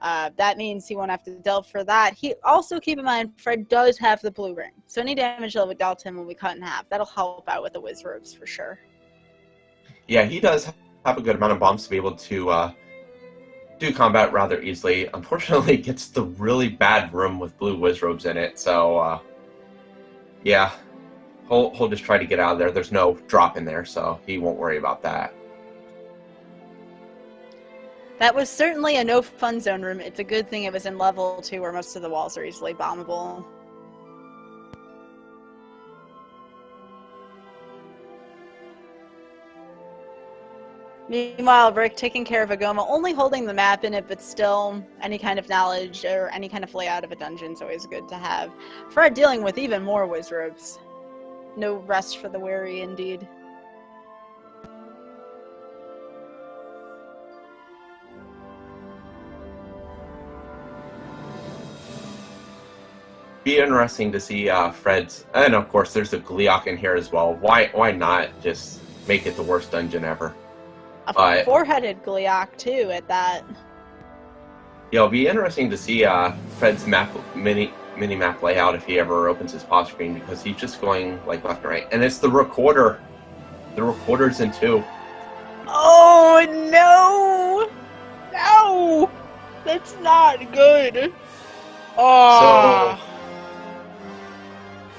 That means he won't have to delve for that. He also, keep in mind, Fred does have the blue ring. So any damage that would dealt him will be cut in half. That'll help out with the Wizrobes for sure.
Yeah, he does have a good amount of bombs to be able to do combat rather easily. Unfortunately, it gets the really bad room with blue Wizrobes in it. So, yeah, he'll just try to get out of there. There's no drop in there, so he won't worry about that.
That was certainly a no fun zone room. It's a good thing it was in level 2 where most of the walls are easily bombable. Meanwhile, Rick taking care of Agoma, only holding the map in it, but still any kind of knowledge or any kind of layout of a dungeon is always good to have. Fred dealing with even more Wizrobes. No rest for the weary, indeed.
Be interesting to see Fred's, and of course there's a Gleeok in here as well. Why not just make it the worst dungeon ever?
A four-headed Gleeok too at that.
Yeah, it'll be interesting to see Fred's mini map layout if he ever opens his pause screen, because he's just going like left and right, and it's the recorder. The recorder's in 2.
Oh no! No! That's not good. Oh.
So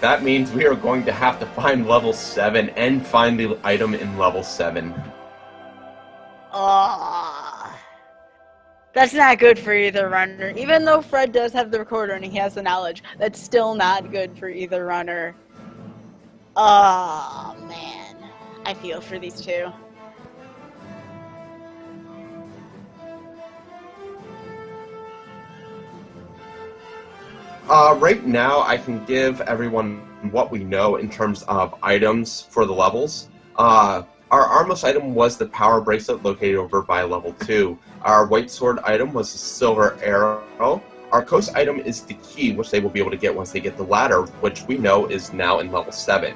that means we are going to have to find level 7 and find the item in level 7.
That's not good for either runner. Even though Fred does have the recorder and he has the knowledge, that's still not good for either runner. Oh, man. I feel for these two.
Right now, I can give everyone what we know in terms of items for the levels. Our Armos item was the power bracelet located over by level 2. Our white sword item was the silver arrow. Our coast item is the key, which they will be able to get once they get the ladder, which we know is now in level 7.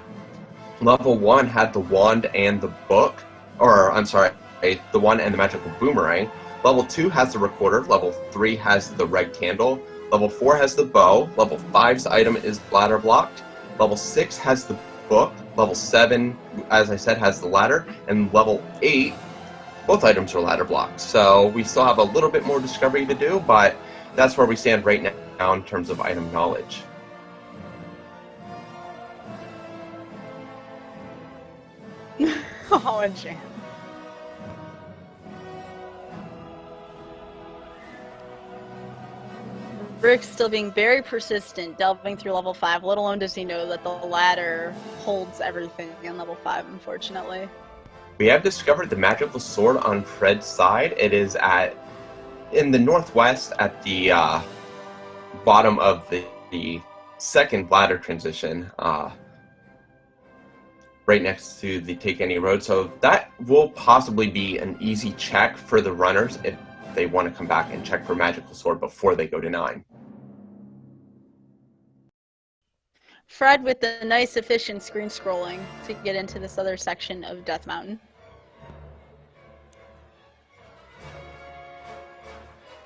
Level 1 had the wand and the book, or I'm sorry, the wand and the magical boomerang. Level 2 has the recorder. Level 3 has the red candle. Level 4 has the bow. Level 5's item is ladder blocked. Level 6 has the book. Level 7, as I said, has the ladder. And level 8, both items are ladder blocked. So we still have a little bit more discovery to do, but that's where we stand right now in terms of item knowledge.
Oh, and Jan. Rick's still being very persistent, delving through level 5. Let alone does he know that the ladder holds everything in level 5, unfortunately.
We have discovered the magical sword on Fred's side. It is in the northwest at the bottom of the second ladder transition, right next to the Take Any Road. So that will possibly be an easy check for the runners if they want to come back and check for magical sword before they go to 9.
Fred with the nice efficient screen scrolling to get into this other section of Death Mountain.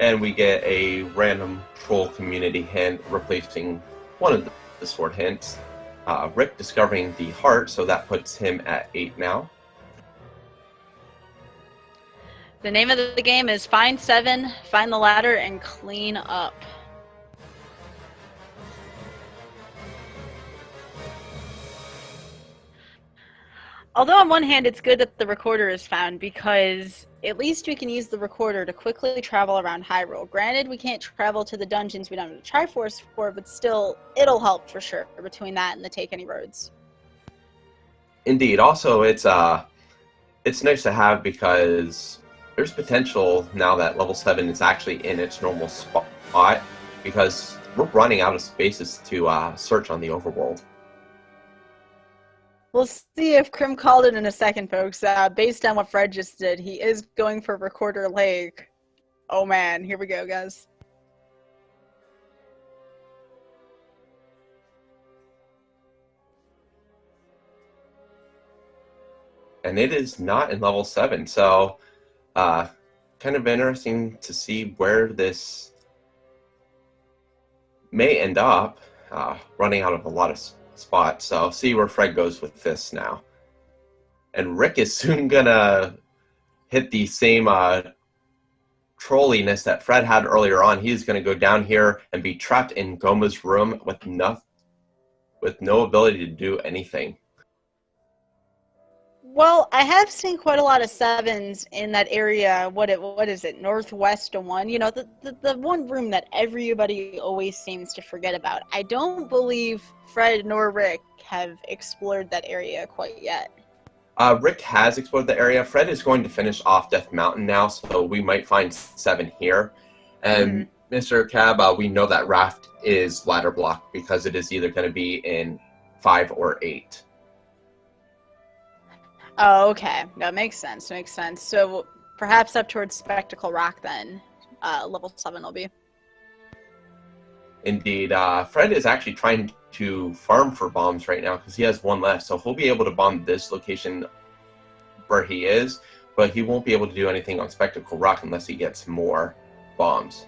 And we get a random troll community hint replacing one of the sword hints. Rick discovering the heart, so that puts him at 8 now.
The name of the game is Find 7, Find the Ladder, and Clean Up. Although on one hand it's good that the recorder is found, because at least we can use the recorder to quickly travel around Hyrule. Granted, we can't travel to the dungeons we don't have the Triforce for, but still, it'll help for sure between that and the Take Any Roads.
Indeed. Also, it's nice to have because there's potential now that level 7 is actually in its normal spot because we're running out of spaces to search on the overworld.
We'll see if Krim called it in a second, folks. Based on what Fred just did, he is going for Recorder Lake. Oh man, here we go, guys.
And it is not in level 7, so kind of interesting to see where this may end up, running out of a lot of spots. So see where Fred goes with this now. And Rick is soon gonna hit the same trolliness that Fred had earlier on. He's gonna go down here and be trapped in Goma's room with no ability to do anything.
Well, I have seen quite a lot of 7s in that area. What is it? Northwest of 1. You know, the one room that everybody always seems to forget about. I don't believe Fred nor Rick have explored that area quite yet.
Rick has explored the area. Fred is going to finish off Death Mountain now, so we might find 7 here. And Mr. Cab, we know that raft is ladder blocked because it is either going to be in 5 or 8.
Oh, okay. That makes sense. Makes sense. So perhaps up towards Spectacle Rock then, level 7 will be.
Indeed. Fred is actually trying to farm for bombs right now because he has 1 left, so he'll be able to bomb this location where he is, but he won't be able to do anything on Spectacle Rock unless he gets more bombs.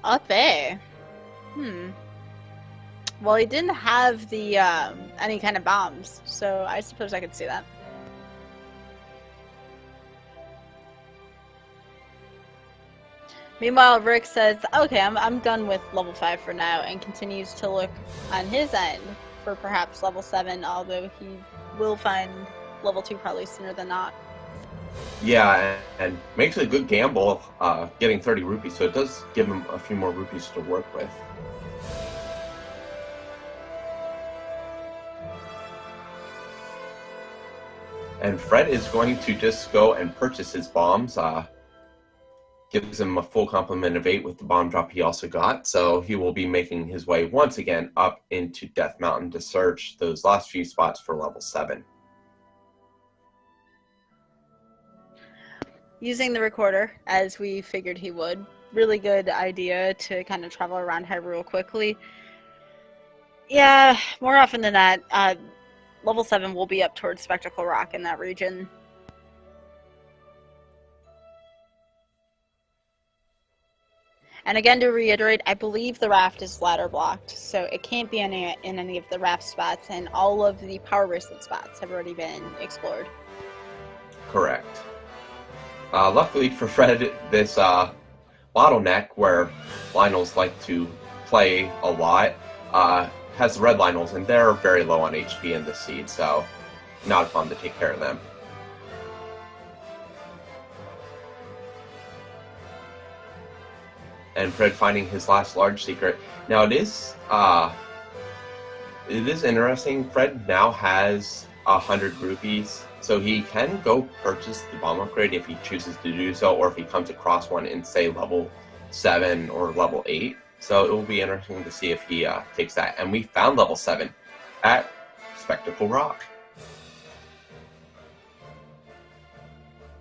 Up there. Well, he didn't have the any kind of bombs, so I suppose I could see that. Meanwhile, Rick says, okay, I'm done with level 5 for now, and continues to look on his end for perhaps level 7, although he will find level 2 probably sooner than not.
Yeah, and makes a good gamble getting 30 rupees, so it does give him a few more rupees to work with. And Fred is going to just go and purchase his bombs. Gives him a full complement of 8 with the bomb drop he also got. So he will be making his way once again up into Death Mountain to search those last few spots for level 7.
Using the recorder, as we figured he would. Really good idea to kind of travel around Hyrule quickly. Yeah, more often than not, level 7 will be up towards Spectacle Rock in that region. And again, to reiterate, I believe the raft is ladder blocked, so it can't be in any of the raft spots, and all of the power bracelet spots have already been explored.
Correct. Luckily for Fred, this bottleneck, where Lionels like to play a lot, has the red Lionels, and they're very low on HP in this seed, so not fun to take care of them. And Fred finding his last large secret. Now it is interesting. Fred now has 100 rupees, so he can go purchase the bomb upgrade if he chooses to do so, or if he comes across one in, say, level 7 or level 8. So it will be interesting to see if he takes that. And we found level 7 at Spectacle Rock.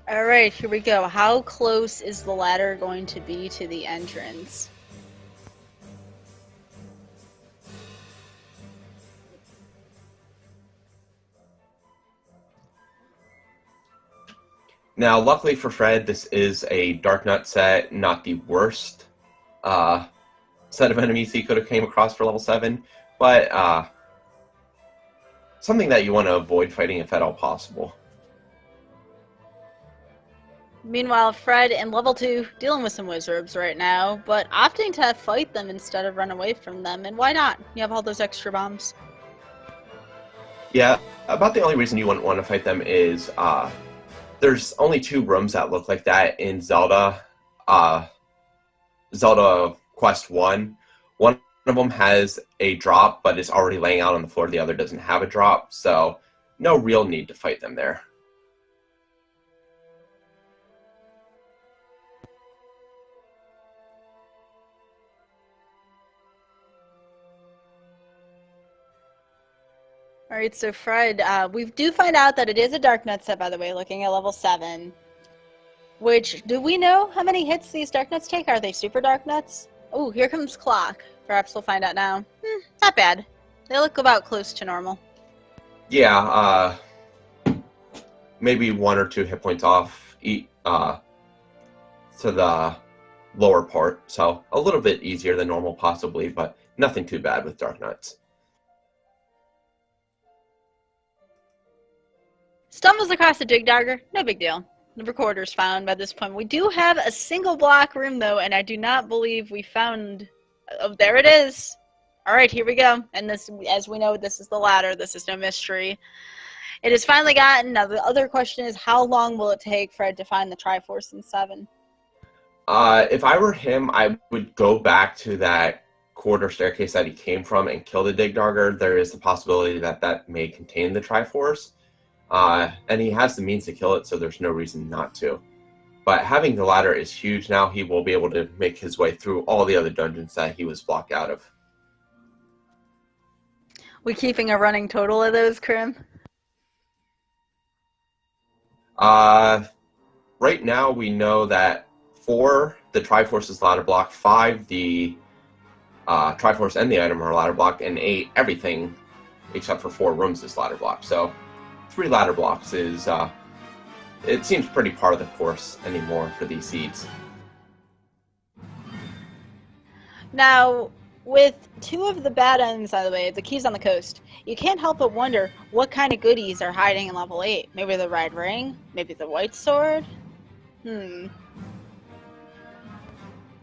Alright, here we go. How close is the ladder going to be to the entrance?
Now, luckily for Fred, this is a Dark Nut set, not the worst set of enemies he could have came across for level 7, but something that you want to avoid fighting if at all possible.
Meanwhile, Fred in level 2, dealing with some wizards right now, but opting to fight them instead of run away from them. And why not? You have all those extra bombs.
Yeah, about the only reason you wouldn't want to fight them is there's only 2 rooms that look like that in Zelda. Zelda Quest 1. One of them has a drop, but is already laying out on the floor. The other doesn't have a drop, so no real need to fight them there.
All right, so Fred, we do find out that it is a dark nut set, by the way, looking at level 7. Which, do we know how many hits these dark nuts take? Are they super dark nuts? Oh, here comes Clock. Perhaps we'll find out now. Not bad. They look about close to normal.
Yeah, maybe 1 or 2 hit points off to the lower part, so a little bit easier than normal possibly, but nothing too bad with dark nuts.
Stumbles across a dig dagger, no big deal. The recorder's found by this point. We do have a single block room though, and I do not believe we found... Oh, there it is! Alright, here we go. And this, as we know, this is the ladder. This is no mystery. It is finally gotten. Now the other question is, how long will it take Fred to find the Triforce in 7?
If I were him, I would go back to that corridor staircase that he came from and kill the dig dagger. There is the possibility that that may contain the Triforce. And he has the means to kill it, so there's no reason not to. But having the ladder is huge now. He will be able to make his way through all the other dungeons that he was blocked out of.
We keeping a running total of those, Krim?
Right now we know that 4, the Triforce is ladder block, 5, the Triforce and the item are ladder blocked, and 8, everything except for 4 rooms is ladder blocked. So 3 ladder blocks is, it seems pretty part of the course anymore for these seeds.
Now, with 2 of the bad ends, by the way, the keys on the coast, you can't help but wonder what kind of goodies are hiding in level 8. Maybe the red ring? Maybe the white sword?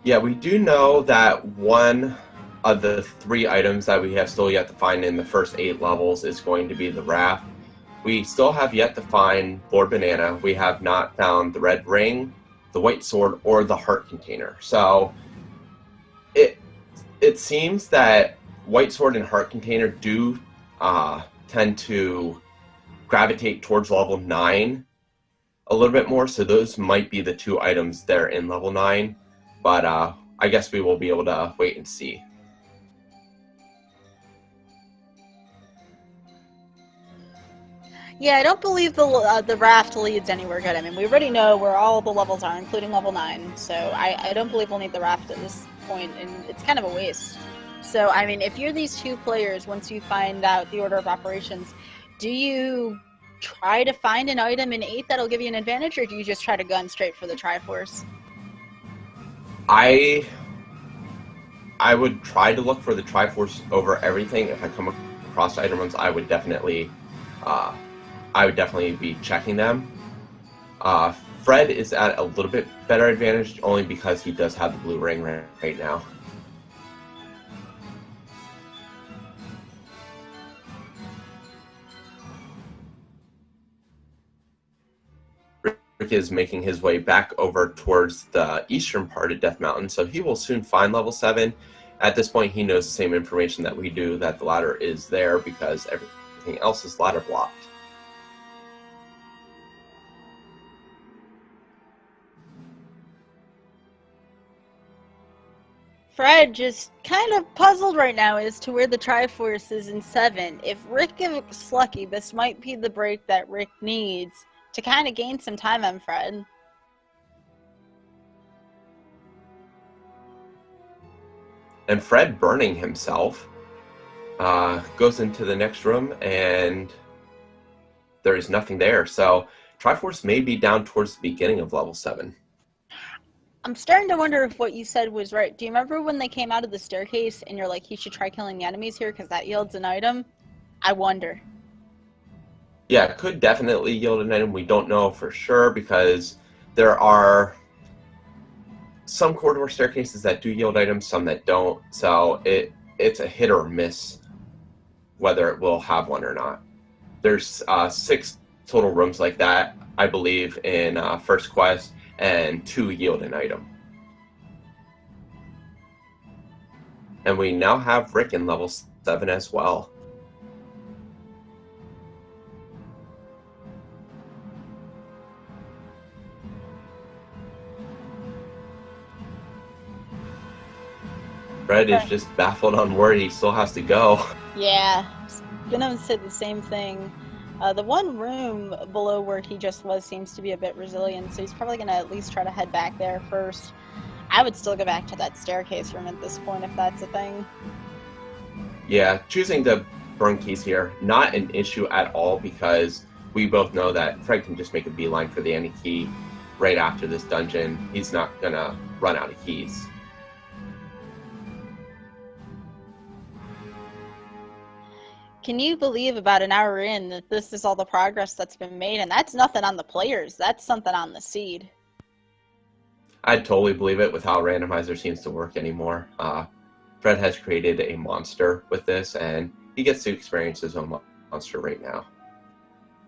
Yeah, we do know that 1 of the 3 items that we have still yet to find in the first 8 levels is going to be the raft. We still have yet to find Lord Banana. We have not found the red ring, the white sword, or the heart container. So it seems that white sword and heart container do tend to gravitate towards level 9 a little bit more. So those might be the 2 items there in level 9. But I guess we will be able to wait and see.
Yeah, I don't believe the raft leads anywhere good. I mean, we already know where all the levels are, including level 9. So I don't believe we'll need the raft at this point, and it's kind of a waste. So, I mean, if you're these 2 players, once you find out the order of operations, do you try to find an item in 8 that'll give you an advantage, or do you just try to gun straight for the Triforce?
I would try to look for the Triforce over everything. If I come across item rooms, I would definitely be checking them. Fred is at a little bit better advantage only because he does have the blue ring right now. Rick is making his way back over towards the eastern part of Death Mountain, so he will soon find level 7. At this point, he knows the same information that we do, that the ladder is there because everything else is ladder blocked.
Fred just kind of puzzled right now as to where the Triforce is in 7. If Rick gets lucky, this might be the break that Rick needs to kind of gain some time on Fred.
And Fred, burning himself, goes into the next room, and there is nothing there. So Triforce may be down towards the beginning of level 7.
I'm starting to wonder if what you said was right. Do you remember when they came out of the staircase and you're like, he should try killing the enemies here because that yields an item? I wonder.
Yeah, it could definitely yield an item. We don't know for sure because there are some corridor staircases that do yield items, some that don't. So it's a hit or miss whether it will have one or not. There's 6 total rooms like that, I believe, in First Quest, and 2 yield an item. And we now have Rick in level 7 as well. Fred is just baffled on where he still has to go.
Yeah, I was gonna say the same thing. The one room below where he just was seems to be a bit resilient, so he's probably gonna at least try to head back there first. I would still go back to that staircase room at this point if that's a thing.
Yeah, choosing to burn keys here, not an issue at all, because we both know that Fred can just make a beeline for the any key right after this dungeon. He's not gonna run out of keys.
Can you believe about an hour in that this is all the progress that's been made? And that's nothing on the players, that's something on the seed.
I'd totally believe it with how Randomizer seems to work anymore. Fred has created a monster with this, and he gets to experience his own monster right now.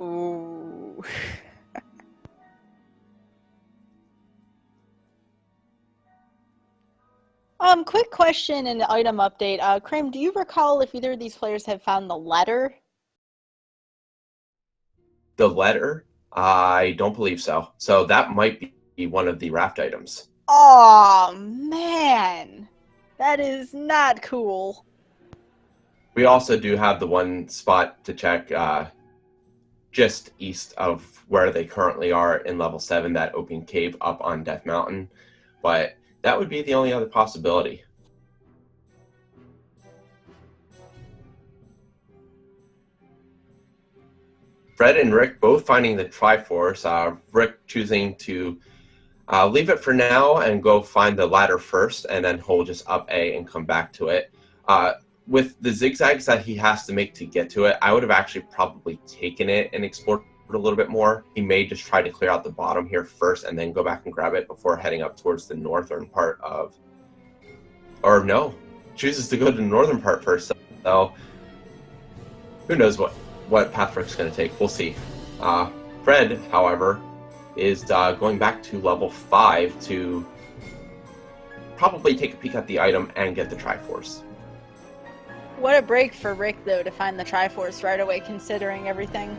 Ooh. Quick question and item update. Krim, do you recall if either of these players have found the letter?
The letter? I don't believe so. So that might be one of the raft items.
Oh man, that is not cool.
We also do have the one spot to check just east of where they currently are in level 7, that open cave up on Death Mountain. But that would be the only other possibility. Fred and Rick both finding the Triforce. Rick choosing to leave it for now and go find the ladder first, and then hold just up A and come back to it. With the zigzags that he has to make to get to it, I would have actually probably taken it and explored a little bit more. He may just try to clear out the bottom here first and then go back and grab it before heading up towards the northern part of... Or no, chooses to go to the northern part first. So who knows what path Rick's going to take. We'll see. Fred, however, is going back to level 5 to probably take a peek at the item and get the Triforce.
What a break for Rick, though, to find the Triforce right away, considering everything.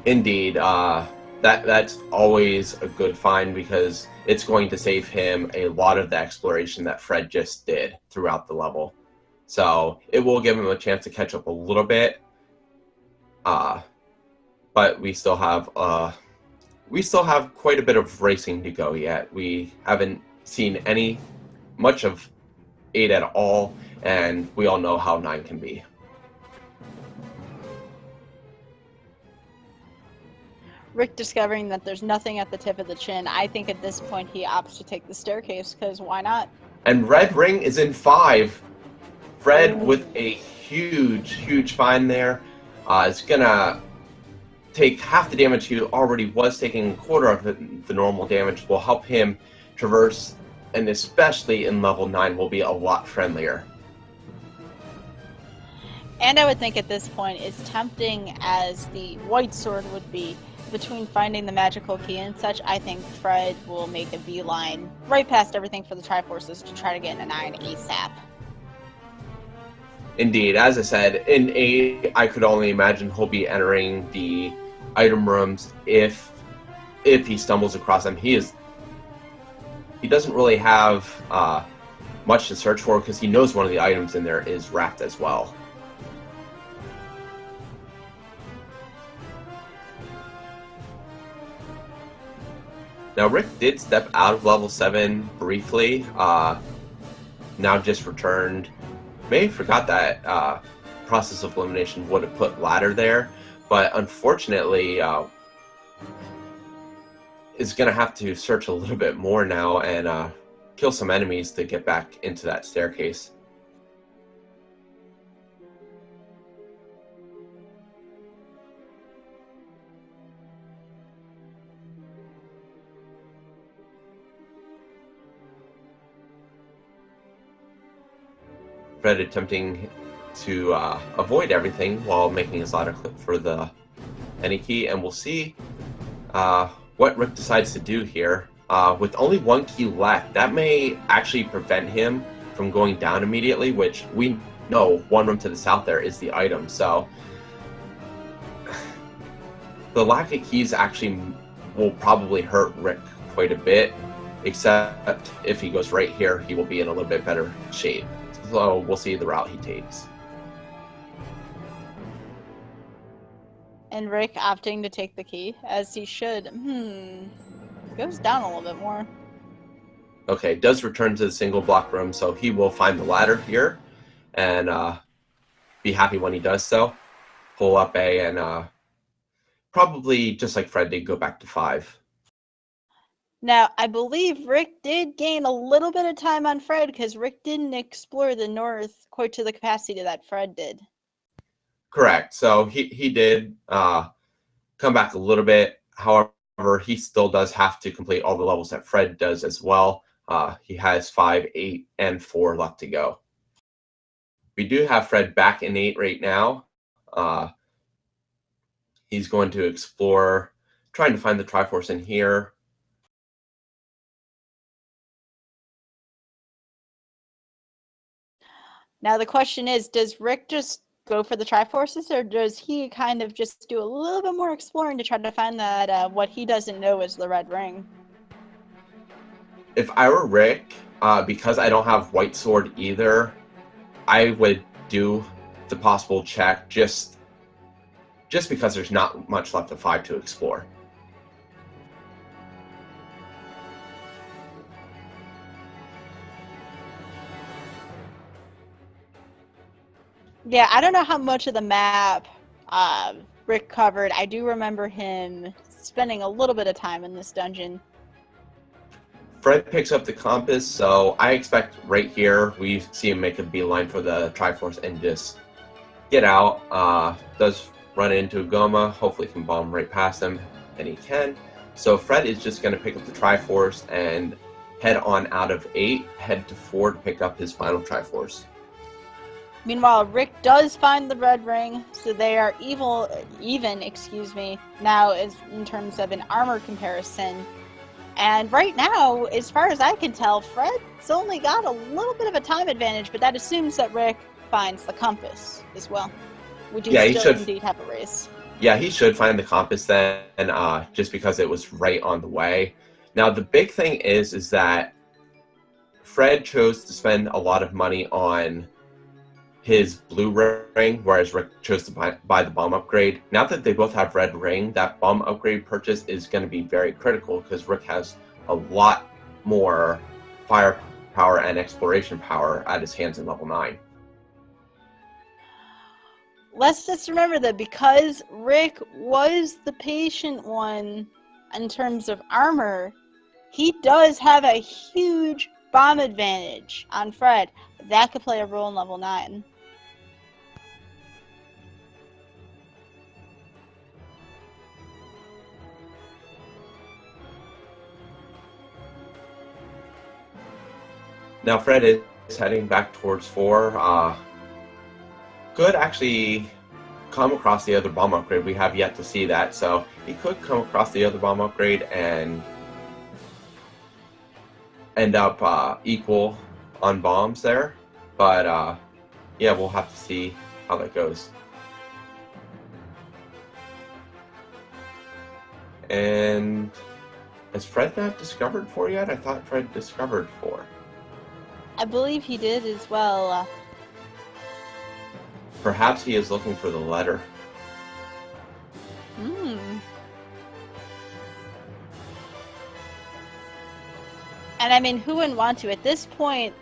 Indeed. That's always a good find, because it's going to save him a lot of the exploration that Fred just did throughout the level. So it will give him a chance to catch up a little bit. But we still have quite a bit of racing to go yet. We haven't seen much of 8 at all, and we all know how 9 can be.
Rick discovering that there's nothing at the tip of the chin. I think at this point he opts to take the staircase, because why not?
And Red Ring is in 5. Fred with a huge find there. Is gonna take half the damage he already was taking. A quarter of the normal damage will help him traverse, and especially in level 9 will be a lot friendlier.
And I would think at this point, as tempting as the white sword would be, between finding the magical key and such, I think Fred will make a beeline right past everything for the Triforces to try to get in a 9 ASAP.
Indeed, as I said, in 8, I could only imagine he'll be entering the item rooms if he stumbles across them. He doesn't really have much to search for, because he knows one of the items in there is raft as well. Now, Rick did step out of level 7 briefly. Now just returned. May have forgot that process of elimination would have put ladder there, but unfortunately is going to have to search a little bit more now and kill some enemies to get back into that staircase. Fred attempting to avoid everything while making his ladder clip for the any key, and we'll see what Rick decides to do here. With only 1 key left, that may actually prevent him from going down immediately, which we know one room to the south there is the item. So the lack of keys actually will probably hurt Rick quite a bit, except if he goes right here, he will be in a little bit better shape. So we'll see the route he takes.
And Rick opting to take the key, as he should. Goes down a little bit more.
Okay, does return to the single block room, so he will find the ladder here, and be happy when he does so. Pull up A, and probably, just like Fred did, go back to 5.
Now, I believe Rick did gain a little bit of time on Fred, because Rick didn't explore the north quite to the capacity that Fred did.
Correct. So he did come back a little bit. However, he still does have to complete all the levels that Fred does as well. He has 5, 8, and 4 left to go. We do have Fred back in 8 right now. He's going to explore, trying to find the Triforce in here.
Now the question is, does Rick just go for the Triforces, or does he kind of just do a little bit more exploring to try to find that what he doesn't know is the red ring?
If I were Rick, because I don't have White Sword either, I would do the possible check just because there's not much left of 5 to explore.
Yeah, I don't know how much of the map Rick covered. I do remember him spending a little bit of time in this dungeon.
Fred picks up the compass, so I expect right here we see him make a beeline for the Triforce and just get out. Does run into Goma, hopefully can bomb right past him, and he can. So Fred is just going to pick up the Triforce and head on out of 8, head to 4 to pick up his final Triforce.
Meanwhile, Rick does find the red ring, so they are even, now is in terms of an armor comparison. And right now, as far as I can tell, Fred's only got a little bit of a time advantage, but that assumes that Rick finds the compass as well. We do still indeed have a race.
Yeah, he should find the compass then, just because it was right on the way. Now, the big thing is that Fred chose to spend a lot of money on his blue ring, whereas Rick chose to buy the bomb upgrade. Now that they both have red ring, that bomb upgrade purchase is going to be very critical because Rick has a lot more firepower and exploration power at his hands in level 9.
Let's just remember that because Rick was the patient one in terms of armor, he does have a huge bomb advantage on Fred. That could play a role in level 9.
Now Fred is heading back towards 4. Could actually come across the other bomb upgrade. We have yet to see that, so he could come across the other bomb upgrade and end up equal on bombs there. But yeah, we'll have to see how that goes. And has Fred not discovered 4 yet? I thought Fred discovered 4.
I believe he did as well.
Perhaps he is looking for the letter.
And I mean, who wouldn't want to? At this point,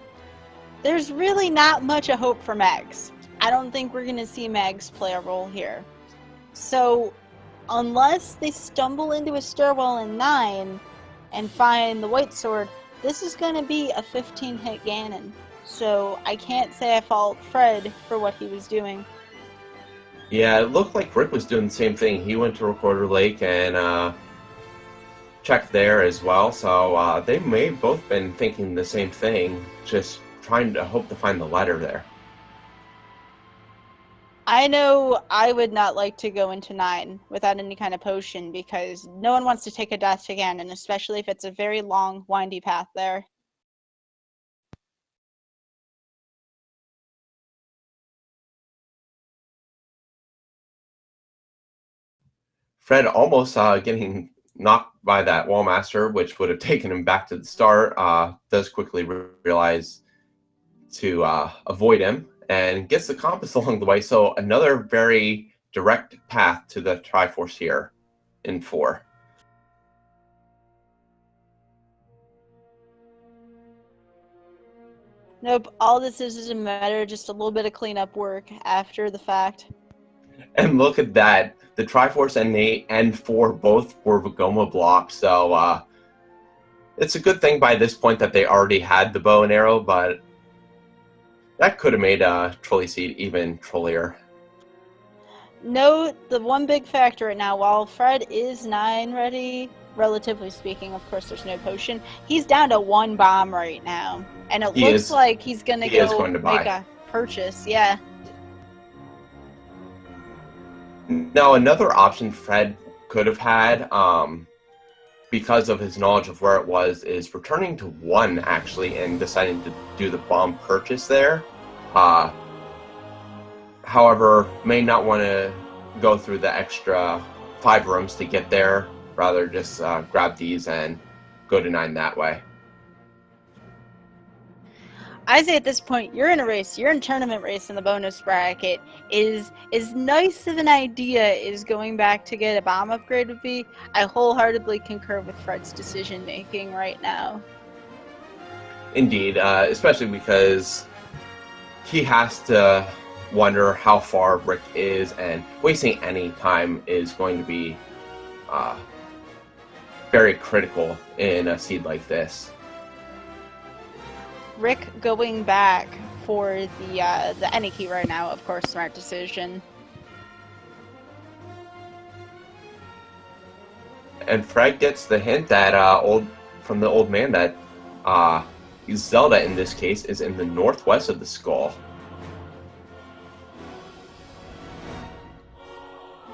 there's really not much of hope for Mags. I don't think we're going to see Mags play a role here. So, unless they stumble into a stairwell in 9 and find the White Sword, this is going to be a 15-hit Ganon. So I can't say I fault Fred for what he was doing.
Yeah, it looked like Rick was doing the same thing. He went to Recorder Lake and checked there as well. So they may have both been thinking the same thing, just trying to hope to find the letter there.
I know I would not like to go into 9 without any kind of potion, because no one wants to take a death again, and especially if it's a very long, windy path there.
Fred almost getting knocked by that Wallmaster, which would have taken him back to the start, does quickly realize to avoid him and gets the compass along the way. So another very direct path to the Triforce here in 4.
Nope, all this is a matter of just a little bit of cleanup work after the fact.
And look at that. The Triforce and the N4 both were Vagoma blocks, so it's a good thing by this point that they already had the bow and arrow, but that could have made Trolley Seed even trollier.
Note the one big factor right now, while Fred is 9 ready, relatively speaking, of course there's no potion, he's down to 1 bomb right now. And it looks like he's going to go make a purchase, yeah.
Now, another option Fred could have had, because of his knowledge of where it was, is returning to 1, actually, and deciding to do the bomb purchase there. However, may not want to go through the extra 5 rooms to get there. Rather just grab these and go to 9 that way.
I say at this point, you're in a race, you're in a tournament race in the bonus bracket. Is as nice of an idea as going back to get a bomb upgrade would be, I wholeheartedly concur with Fred's decision making right now.
Indeed, especially because he has to wonder how far Rick is, and wasting any time is going to be very critical in a seed like this.
Rick going back for the any key right now, of course, smart decision.
And Fred gets the hint that from the old man that Zelda in this case is in the northwest of the skull.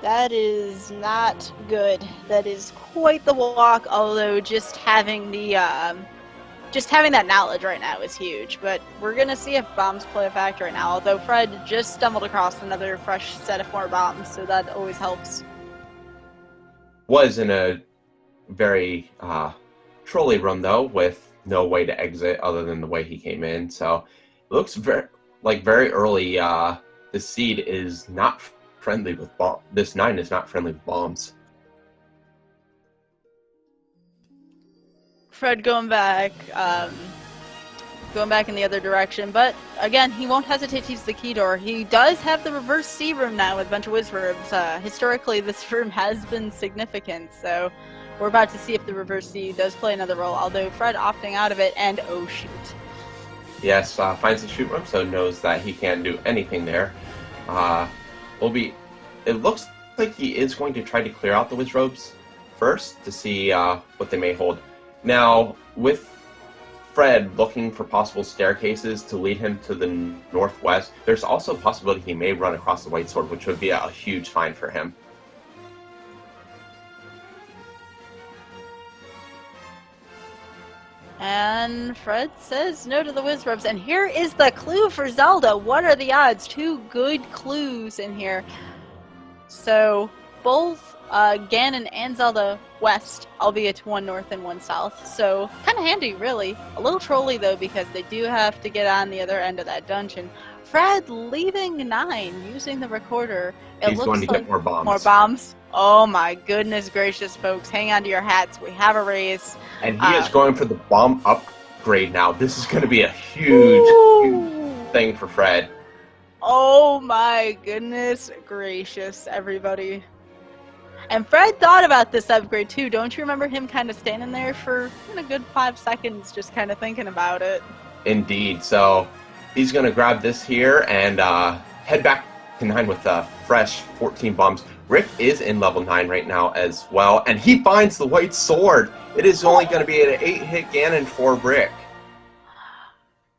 That is not good. That is quite the walk, although just having that knowledge right now is huge. But we're going to see if bombs play a factor right now, although Fred just stumbled across another fresh set of 4 bombs, so that always helps.
Was in a very trolley room, though, with no way to exit other than the way he came in. So it looks very early. The seed is not friendly with bombs. This 9 is not friendly with bombs.
Fred going back in the other direction, but again, he won't hesitate to use the key door. He does have the reverse C room now with a bunch of whiz rooms. Historically, this room has been significant, so we're about to see if the reverse C does play another role, although Fred opting out of it, and oh shoot.
Yes, finds the shoot room, so knows that he can't do anything there. It looks like he is going to try to clear out the whiz robes first to see what they may hold. Now, with Fred looking for possible staircases to lead him to the northwest, there's also a possibility he may run across the white sword, which would be a huge find for him.
And Fred says no to the whiz robes. And here is the clue for Zelda. What are the odds? 2 good clues in here. So both Ganon and Zelda west, albeit 1 north and 1 south. So kind of handy, really. A little trolly, though, because they do have to get on the other end of that dungeon. Fred leaving 9, using the recorder.
He's going to get more bombs.
More bombs. Oh my goodness gracious, folks. Hang on to your hats. We have a race.
And he is going for the bomb upgrade now. This is going to be a huge thing for Fred.
Oh my goodness gracious, everybody. And Fred thought about this upgrade too. Don't you remember him kind of standing there for a good 5 seconds just kind of thinking about it?
Indeed. So he's going to grab this here and head back to 9 with fresh 14 bombs. Rick is in level 9 right now as well, and he finds the white sword. It is only going to be an 8-hit Ganon for Rick.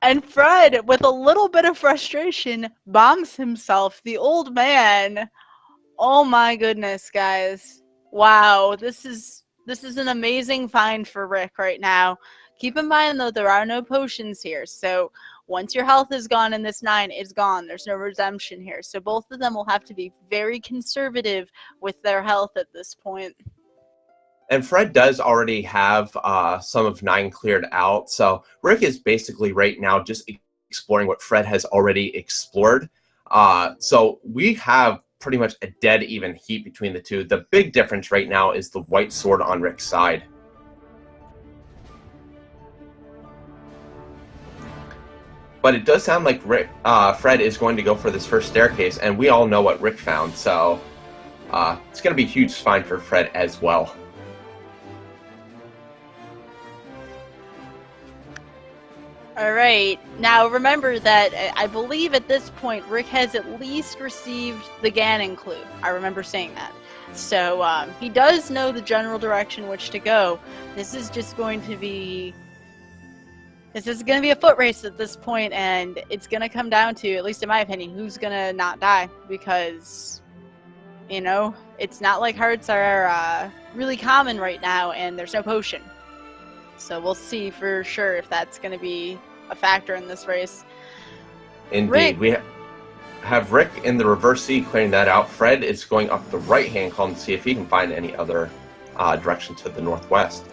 And Fred, with a little bit of frustration, bombs himself, the old man. Oh my goodness, guys. Wow, this is an amazing find for Rick right now. Keep in mind, though, there are no potions here, so Once your health is gone in this 9, it's gone. There's no redemption here. So both of them will have to be very conservative with their health at this point.
And Fred does already have some of 9 cleared out. So Rick is basically right now just exploring what Fred has already explored. So we have pretty much a dead even heat between the two. The big difference right now is the white sword on Rick's side. But it does sound like Fred is going to go for this first staircase, and we all know what Rick found, so it's going to be a huge find for Fred as well.
All right. Now remember that I believe at this point Rick has at least received the Ganon clue. I remember saying that. So he does know the general direction which to go. This is just going to be... This is going to be a foot race at this point, and it's going to come down to, at least in my opinion, who's going to not die. Because, you know, it's not like hearts are really common right now, and there's no potion. So we'll see for sure if that's going to be a factor in this race.
Indeed. We have Rick in the reverse C clearing that out. Fred is going up the right-hand column to see if he can find any other direction to the northwest.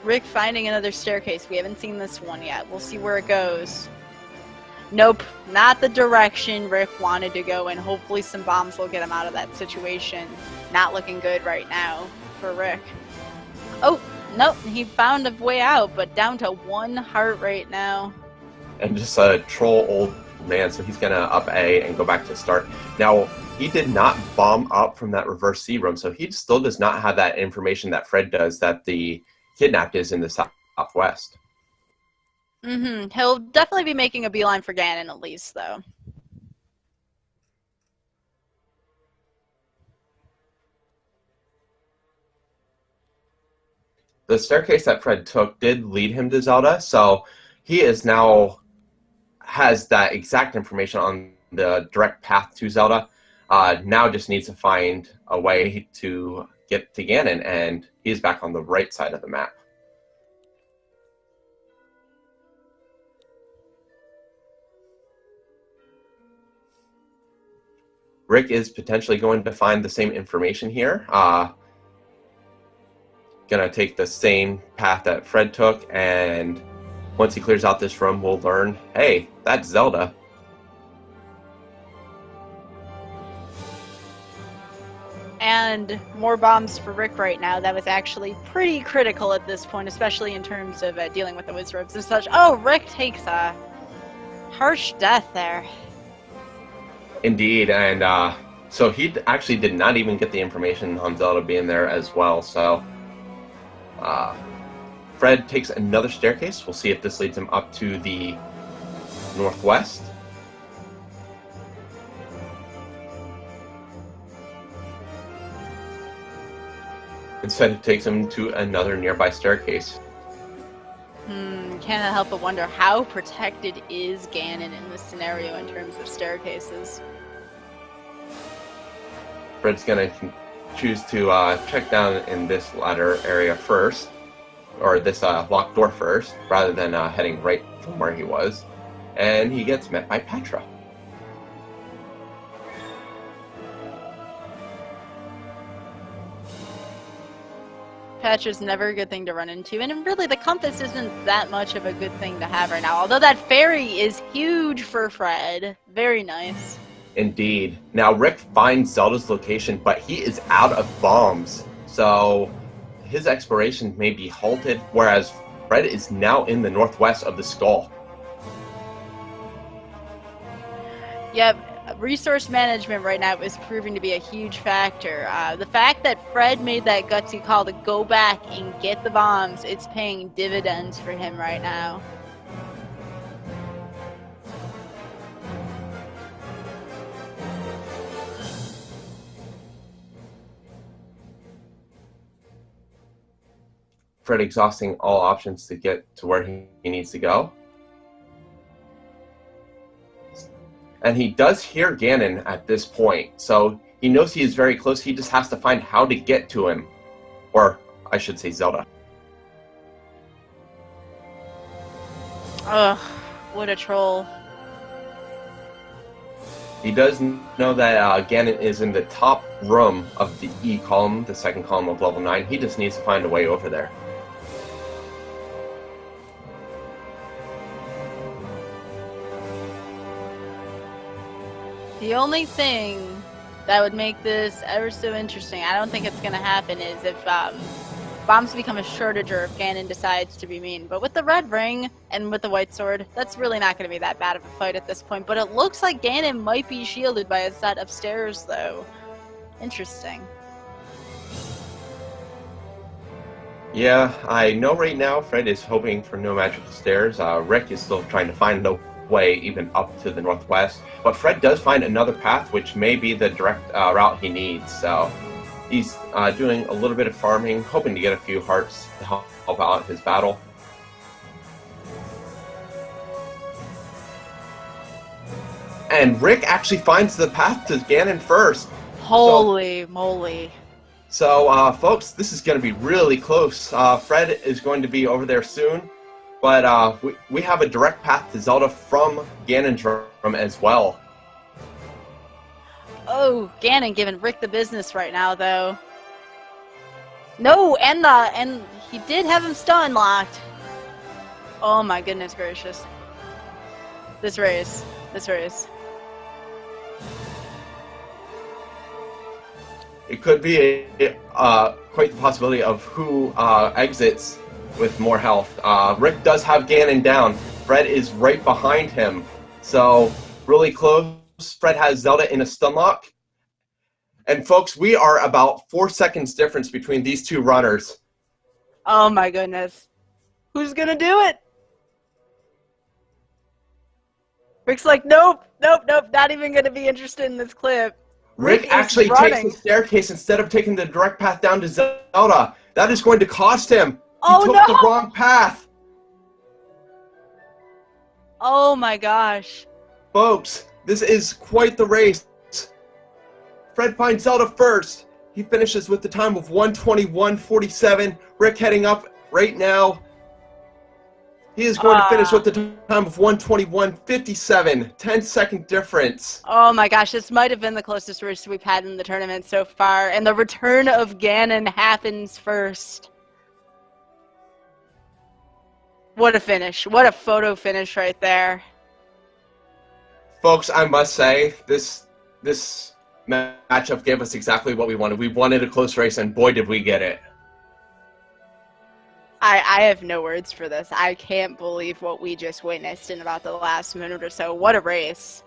Rick finding another staircase. We haven't seen this one yet. We'll see where it goes. Nope, not the direction Rick wanted to go, and hopefully some bombs will get him out of that situation. Not looking good right now for Rick. Oh, nope, he found a way out, but down to 1 heart right now.
And just a troll old man, so he's going to up A and go back to start. Now, he did not bomb up from that reverse C room, so he still does not have that information that Fred does, that the kidnapped is in the southwest.
He'll definitely be making a beeline for Ganon at least, though.
The staircase that Fred took did lead him to Zelda, so he is now has that exact information on the direct path to Zelda. Now just needs to find a way to get to Ganon, and he's back on the right side of the map. Rick is potentially going to find the same information here. Gonna take the same path that Fred took, and once he clears out this room, we'll learn, hey, that's Zelda.
And more bombs for Rick right now. That was actually pretty critical at this point, especially in terms of dealing with the wizards and such. Oh, Rick takes a harsh death there.
Indeed, and so he actually did not even get the information on Zelda being there as well, so Fred takes another staircase. We'll see if this leads him up to the northwest. Instead, it takes him to another nearby staircase.
Can't help but wonder how protected is Ganon in this scenario in terms of staircases.
Fred's gonna choose to check down in this ladder area first, or this locked door first, rather than heading right from where he was, and he gets met by Petra.
Petra's never a good thing to run into, and really the compass isn't that much of a good thing to have right now, although that fairy is huge for Fred. Very nice.
Indeed. Now Rick finds Zelda's location, but he is out of bombs, so his exploration may be halted, whereas Fred is now in the northwest of the skull.
Yep, resource management right now is proving to be a huge factor. The fact that Fred made that gutsy call to go back and get the bombs, it's paying dividends for him right now.
Fred exhausting all options to get to where he needs to go. And he does hear Ganon at this point, so he knows he is very close. He just has to find how to get to him. Or, I should say, Zelda.
Ugh, what a troll.
He does know that Ganon is in the top room of the E column, the second column of level 9. He just needs to find a way over there.
The only thing that would make this ever so interesting, I don't think it's going to happen, is if bombs become a shortage or if Ganon decides to be mean. But with the red ring and with the white sword, that's really not going to be that bad of a fight at this point. But it looks like Ganon might be shielded by a set upstairs, though. Interesting.
Yeah, I know right now Fred is hoping for no magical stairs. Rick is still trying to find no way even up to the northwest. But Fred does find another path, which may be the direct route he needs. So he's doing a little bit of farming, hoping to get a few hearts to help out his battle. And Rick actually finds the path to Ganon first.
Holy moly.
So, folks, this is going to be really close. Fred is going to be over there soon. But we have a direct path to Zelda from Ganon's room as well.
Oh, Ganon giving Rick the business right now, though. No, and he did have him stun locked. Oh my goodness gracious. This race.
It could be quite the possibility of who exits with more health. Rick does have Ganon down. Fred is right behind him. So, really close. Fred has Zelda in a stun lock. And folks, we are about 4 seconds difference between these two runners.
Oh my goodness. Who's gonna do it? Rick's like, nope, not even gonna be interested in this clip.
Rick actually takes the staircase instead of taking the direct path down to Zelda. That is going to cost him. He took the wrong path.
Oh my gosh.
Folks, this is quite the race. Fred finds Zelda first. He finishes with the time of 1:21:47. Rick heading up right now. He is going to finish with the time of 1:21:57. 10-second difference.
Oh my gosh, this might have been the closest race we've had in the tournament so far. And the return of Ganon happens first. What a finish. What a photo finish right there.
Folks, I must say, this matchup gave us exactly what we wanted. We wanted a close race, and boy, did we get it.
I have no words for this. I can't believe what we just witnessed in about the last minute or so. What a race.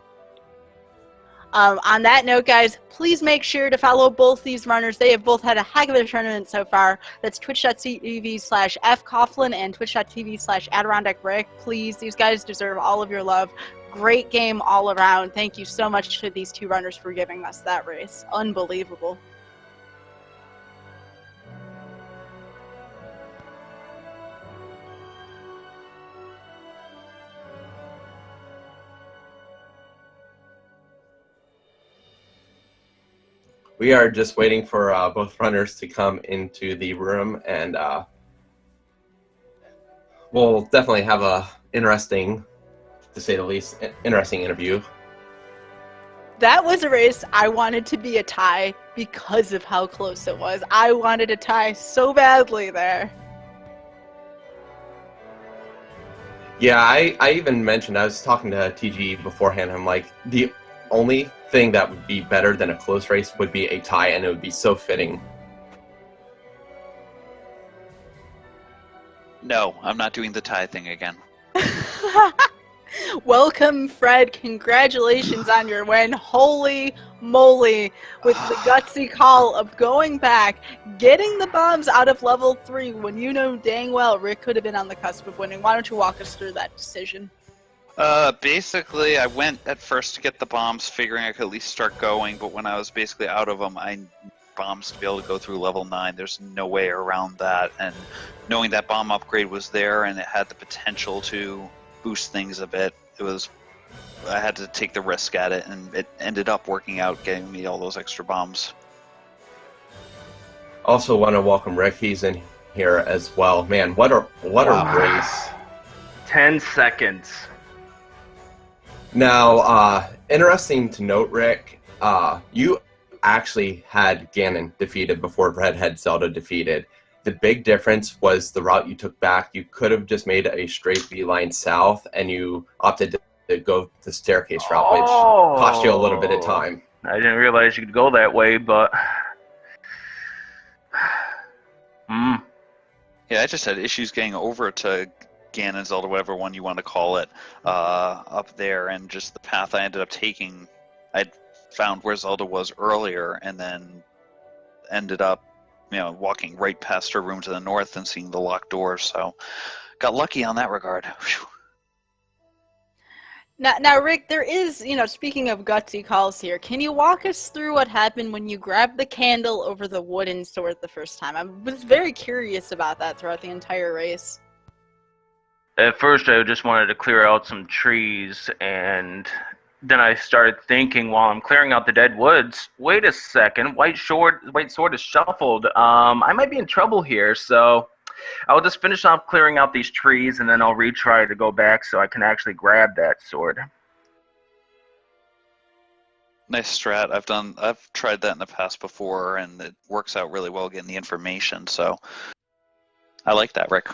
On that note, guys, please make sure to follow both these runners. They have both had a heck of a tournament so far. That's twitch.tv/fcoughlin and twitch.tv/AdirondackRick. Please, these guys deserve all of your love. Great game all around. Thank you so much to these two runners for giving us that race. Unbelievable.
We are just waiting for both runners to come into the room, and we'll definitely have a interesting, to say the least, interesting interview.
That was a race I wanted to be a tie because of how close it was. I wanted a tie so badly there.
Yeah, I even mentioned, I was talking to TG beforehand, I'm like, the only thing that would be better than a close race would be a tie, and it would be so fitting.
No, I'm not doing the tie thing again.
Welcome, Fred. Congratulations on your win. Holy moly, with the gutsy call of going back, getting the bombs out of level 3 when you know dang well Rick could have been on the cusp of winning. Why don't you walk us through that decision?
Basically, I went at first to get the bombs, figuring I could at least start going, but when I was basically out of them, I need bombs to be able to go through level 9. There's no way around that, and knowing that bomb upgrade was there and it had the potential to boost things a bit, I had to take the risk at it, and it ended up working out, getting me all those extra bombs.
Also want to welcome Rick. He's in here as well. Man, what a race.
10 seconds.
Now, interesting to note, Rick, you actually had Ganon defeated before Red had Zelda defeated. The big difference was the route you took back. You could have just made a straight beeline south, and you opted to go the staircase route, which cost you a little bit of time.
I didn't realize you could go that way, but...
Yeah, I just had issues getting over to Ganon, Zelda, whatever one you want to call it, up there, and just the path I ended up taking, I'd found where Zelda was earlier, and then ended up, walking right past her room to the north and seeing the locked door, so got lucky on that regard. Whew.
Now, Rick, there is, speaking of gutsy calls here, can you walk us through what happened when you grabbed the candle over the wooden sword the first time? I was very curious about that throughout the entire race.
At first, I just wanted to clear out some trees, and then I started thinking while I'm clearing out the dead woods, wait a second, white sword is shuffled. I might be in trouble here, so I'll just finish off clearing out these trees, and then I'll retry to go back so I can actually grab that sword.
Nice strat. I've tried that in the past before, and it works out really well getting the information, so I like that, Rick.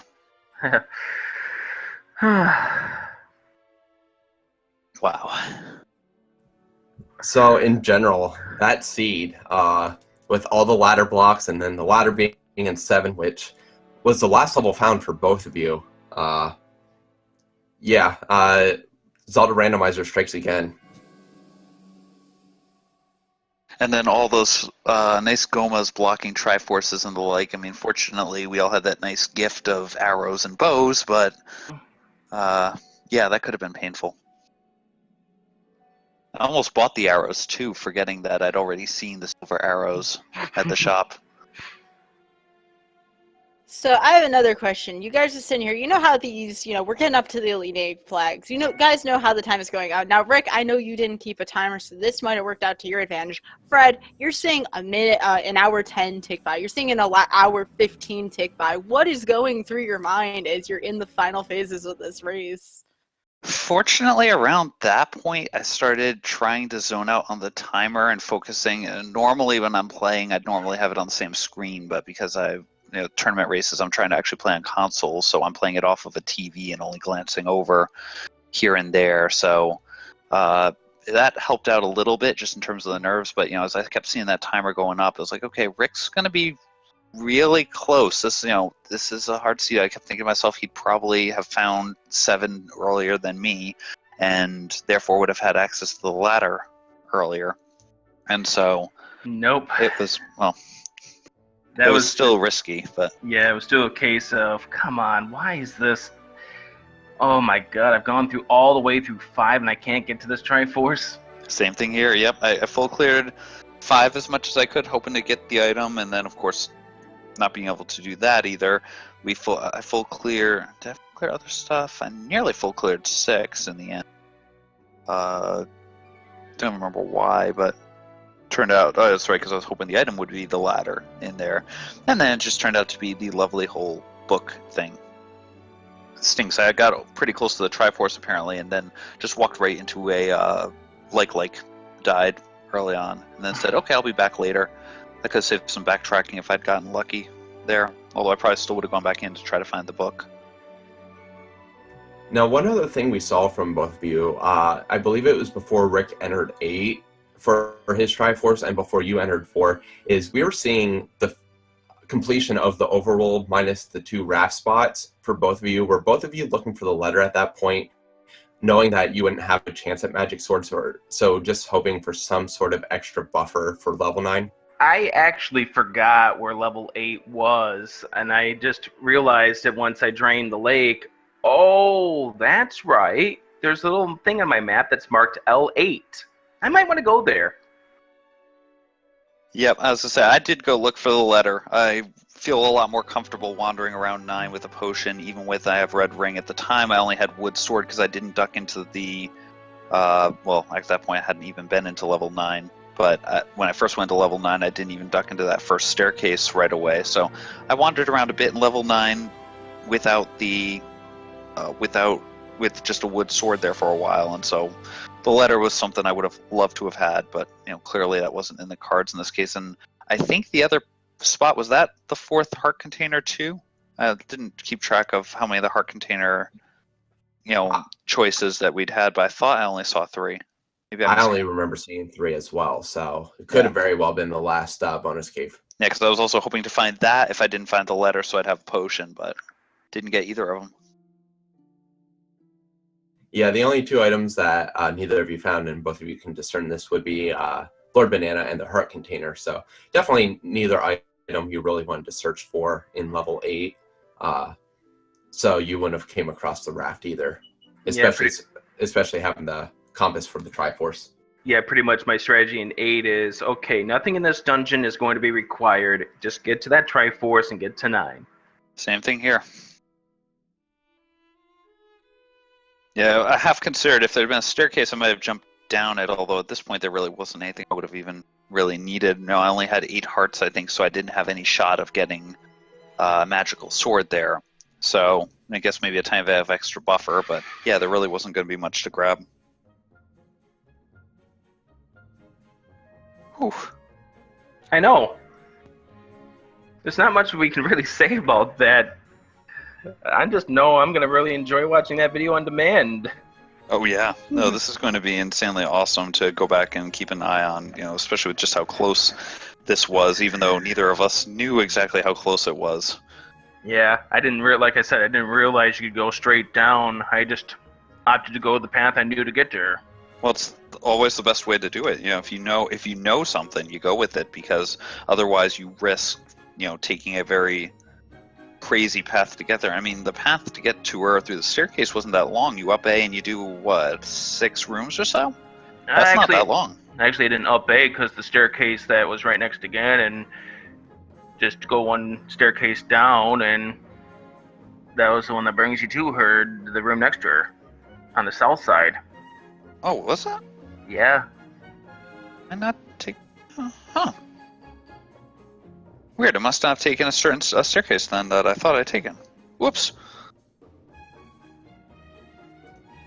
Wow.
So in general, that seed, with all the ladder blocks, and then the ladder being in 7, which was the last level found for both of you. Zelda Randomizer strikes again.
And then all those nice Gomas blocking Triforces and the like. I mean, fortunately, we all had that nice gift of arrows and bows, but that could have been painful. I almost bought the arrows, too, forgetting that I'd already seen the silver arrows at the shop.
So I have another question. You guys are sitting here. You know how these, we're getting up to the Elite 8 flags. Guys know how the time is going out. Now, Rick, I know you didn't keep a timer, so this might have worked out to your advantage. Fred, you're seeing an hour 10 tick by. You're seeing an hour 15 tick by. What is going through your mind as you're in the final phases of this race?
Fortunately, around that point, I started trying to zone out on the timer and focusing. Normally, when I'm playing, I'd normally have it on the same screen, but because tournament races, I'm trying to actually play on console, so I'm playing it off of a TV and only glancing over here and there. So that helped out a little bit just in terms of the nerves. But as I kept seeing that timer going up, I was like, okay, Rick's going to be really close. This is a hard seed. I kept thinking to myself, he'd probably have found 7 earlier than me, and therefore would have had access to the ladder earlier. And so,
nope.
It was
That
it was still risky, but
yeah, it was still a case of, come on, why is this? Oh my god, I've gone through all the way through 5 and I can't get to this Triforce.
Same thing here. Yep, I full cleared 5 as much as I could, hoping to get the item, and then of course, not being able to do that either. I full clear. Did I clear other stuff? I nearly full cleared 6 in the end. Don't remember why, but turned out, oh, that's right, because I was hoping the item would be the ladder in there. And then it just turned out to be the lovely whole book thing. It stinks. I got pretty close to the Triforce, apparently, and then just walked right into a died early on, and then said, okay, I'll be back later. I could have saved some backtracking if I'd gotten lucky there, although I probably still would have gone back in to try to find the book.
Now, one other thing we saw from both of you, I believe it was before Rick entered 8 for his Triforce and before you entered 4, is we were seeing the completion of the overworld minus the 2 raft spots for both of you. Were both of you looking for the letter at that point, knowing that you wouldn't have a chance at Magic Swords, or so just hoping for some sort of extra buffer for level 9?
I actually forgot where level 8 was, and I just realized that once I drained the lake, oh, that's right. There's a little thing on my map that's marked L8. I might want to go there.
Yep, as I say, I did go look for the letter. I feel a lot more comfortable wandering around 9 with a potion, even with I have Red Ring. At the time, I only had Wood Sword because I didn't duck into the... at that point, I hadn't even been into level 9. But when I first went to level 9, I didn't even duck into that first staircase right away. So I wandered around a bit in level 9 without the with just a wood sword there for a while, and so the letter was something I would have loved to have had, but clearly that wasn't in the cards in this case. And I think the other spot was that the 4th heart container too. I didn't keep track of how many of the heart container choices that we'd had, but I thought I only saw 3. Maybe
I only remember seeing 3 as well, so it could have very well been the last bonus cave.
Yeah, because I was also hoping to find that if I didn't find the letter, so I'd have a potion, but didn't get either of them.
Yeah, the only 2 items that neither of you found, and both of you can discern this, would be Lord Banana and the heart container. So definitely neither item you really wanted to search for in level 8. So you wouldn't have came across the raft either, especially having the compass for the Triforce.
Yeah, pretty much my strategy in 8 is, okay, nothing in this dungeon is going to be required. Just get to that Triforce and get to 9.
Same thing here. Yeah, I have considered if there had been a staircase, I might have jumped down it, although at this point there really wasn't anything I would have even really needed. No, I only had 8 hearts, I think, so I didn't have any shot of getting a magical sword there. So I guess maybe a tiny bit of extra buffer, but yeah, there really wasn't going to be much to grab. Whew.
I know. There's not much we can really say about that. I just know I'm going to really enjoy watching that video on demand.
Oh yeah, no, this is going to be insanely awesome to go back and keep an eye on, especially with just how close this was, even though neither of us knew exactly how close it was.
Yeah, like I said, I didn't realize you could go straight down. I just opted to go the path I knew to get there.
Well, it's always the best way to do it. If you know something, you go with it, because otherwise you risk, taking a very crazy path to get there. I mean, the path to get to her through the staircase wasn't that long. You up A and you do, what, 6 rooms or so? That's not that long.
Actually, I didn't up A because the staircase that was right next to Ganon, just go 1 staircase down, and that was the one that brings you to her, the room next to her, on the south side.
Oh, was that?
Yeah.
I not take... Huh. Weird, I must not have taken a certain staircase then that I thought I'd taken. Whoops.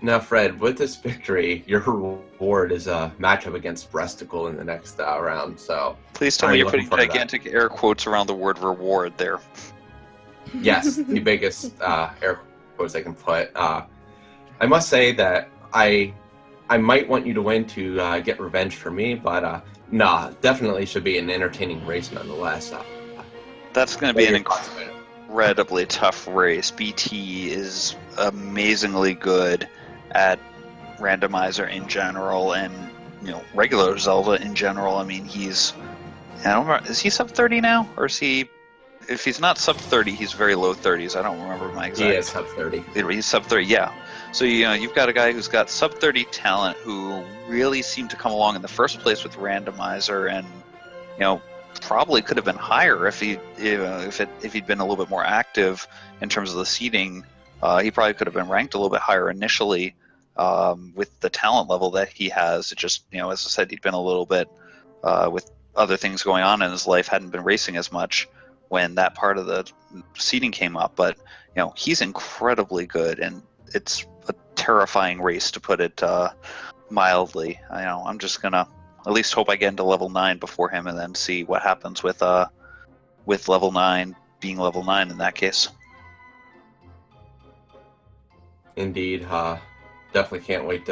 Now, Fred, with this victory, your reward is a matchup against Bresticle in the next round. So
please tell me you're putting gigantic air quotes around the word reward there.
Yes, the biggest air quotes I can put. I must say that I might want you to win to get revenge for me, but nah, definitely should be an entertaining race nonetheless.
That's going to be an incredibly tough race. BT is amazingly good at Randomizer in general, and regular Zelda in general. I mean, I don't remember, is he sub 30 now, or is he? If he's not sub 30, he's very low 30s. I don't remember my exact.
He is sub 30.
He's sub 30, yeah. So you've got a guy who's got sub 30 talent, who really seemed to come along in the first place with Randomizer, and probably could have been higher if he'd been a little bit more active in terms of the seeding. He probably could have been ranked a little bit higher initially with the talent level that he has. It just, as I said, he'd been a little bit with other things going on in his life, hadn't been racing as much when that part of the seeding came up. But he's incredibly good, and it's a terrifying race, to put it mildly. I'm just gonna at least hope I get into level 9 before him, and then see what happens with level 9 being level 9 in that case.
Indeed, definitely can't wait to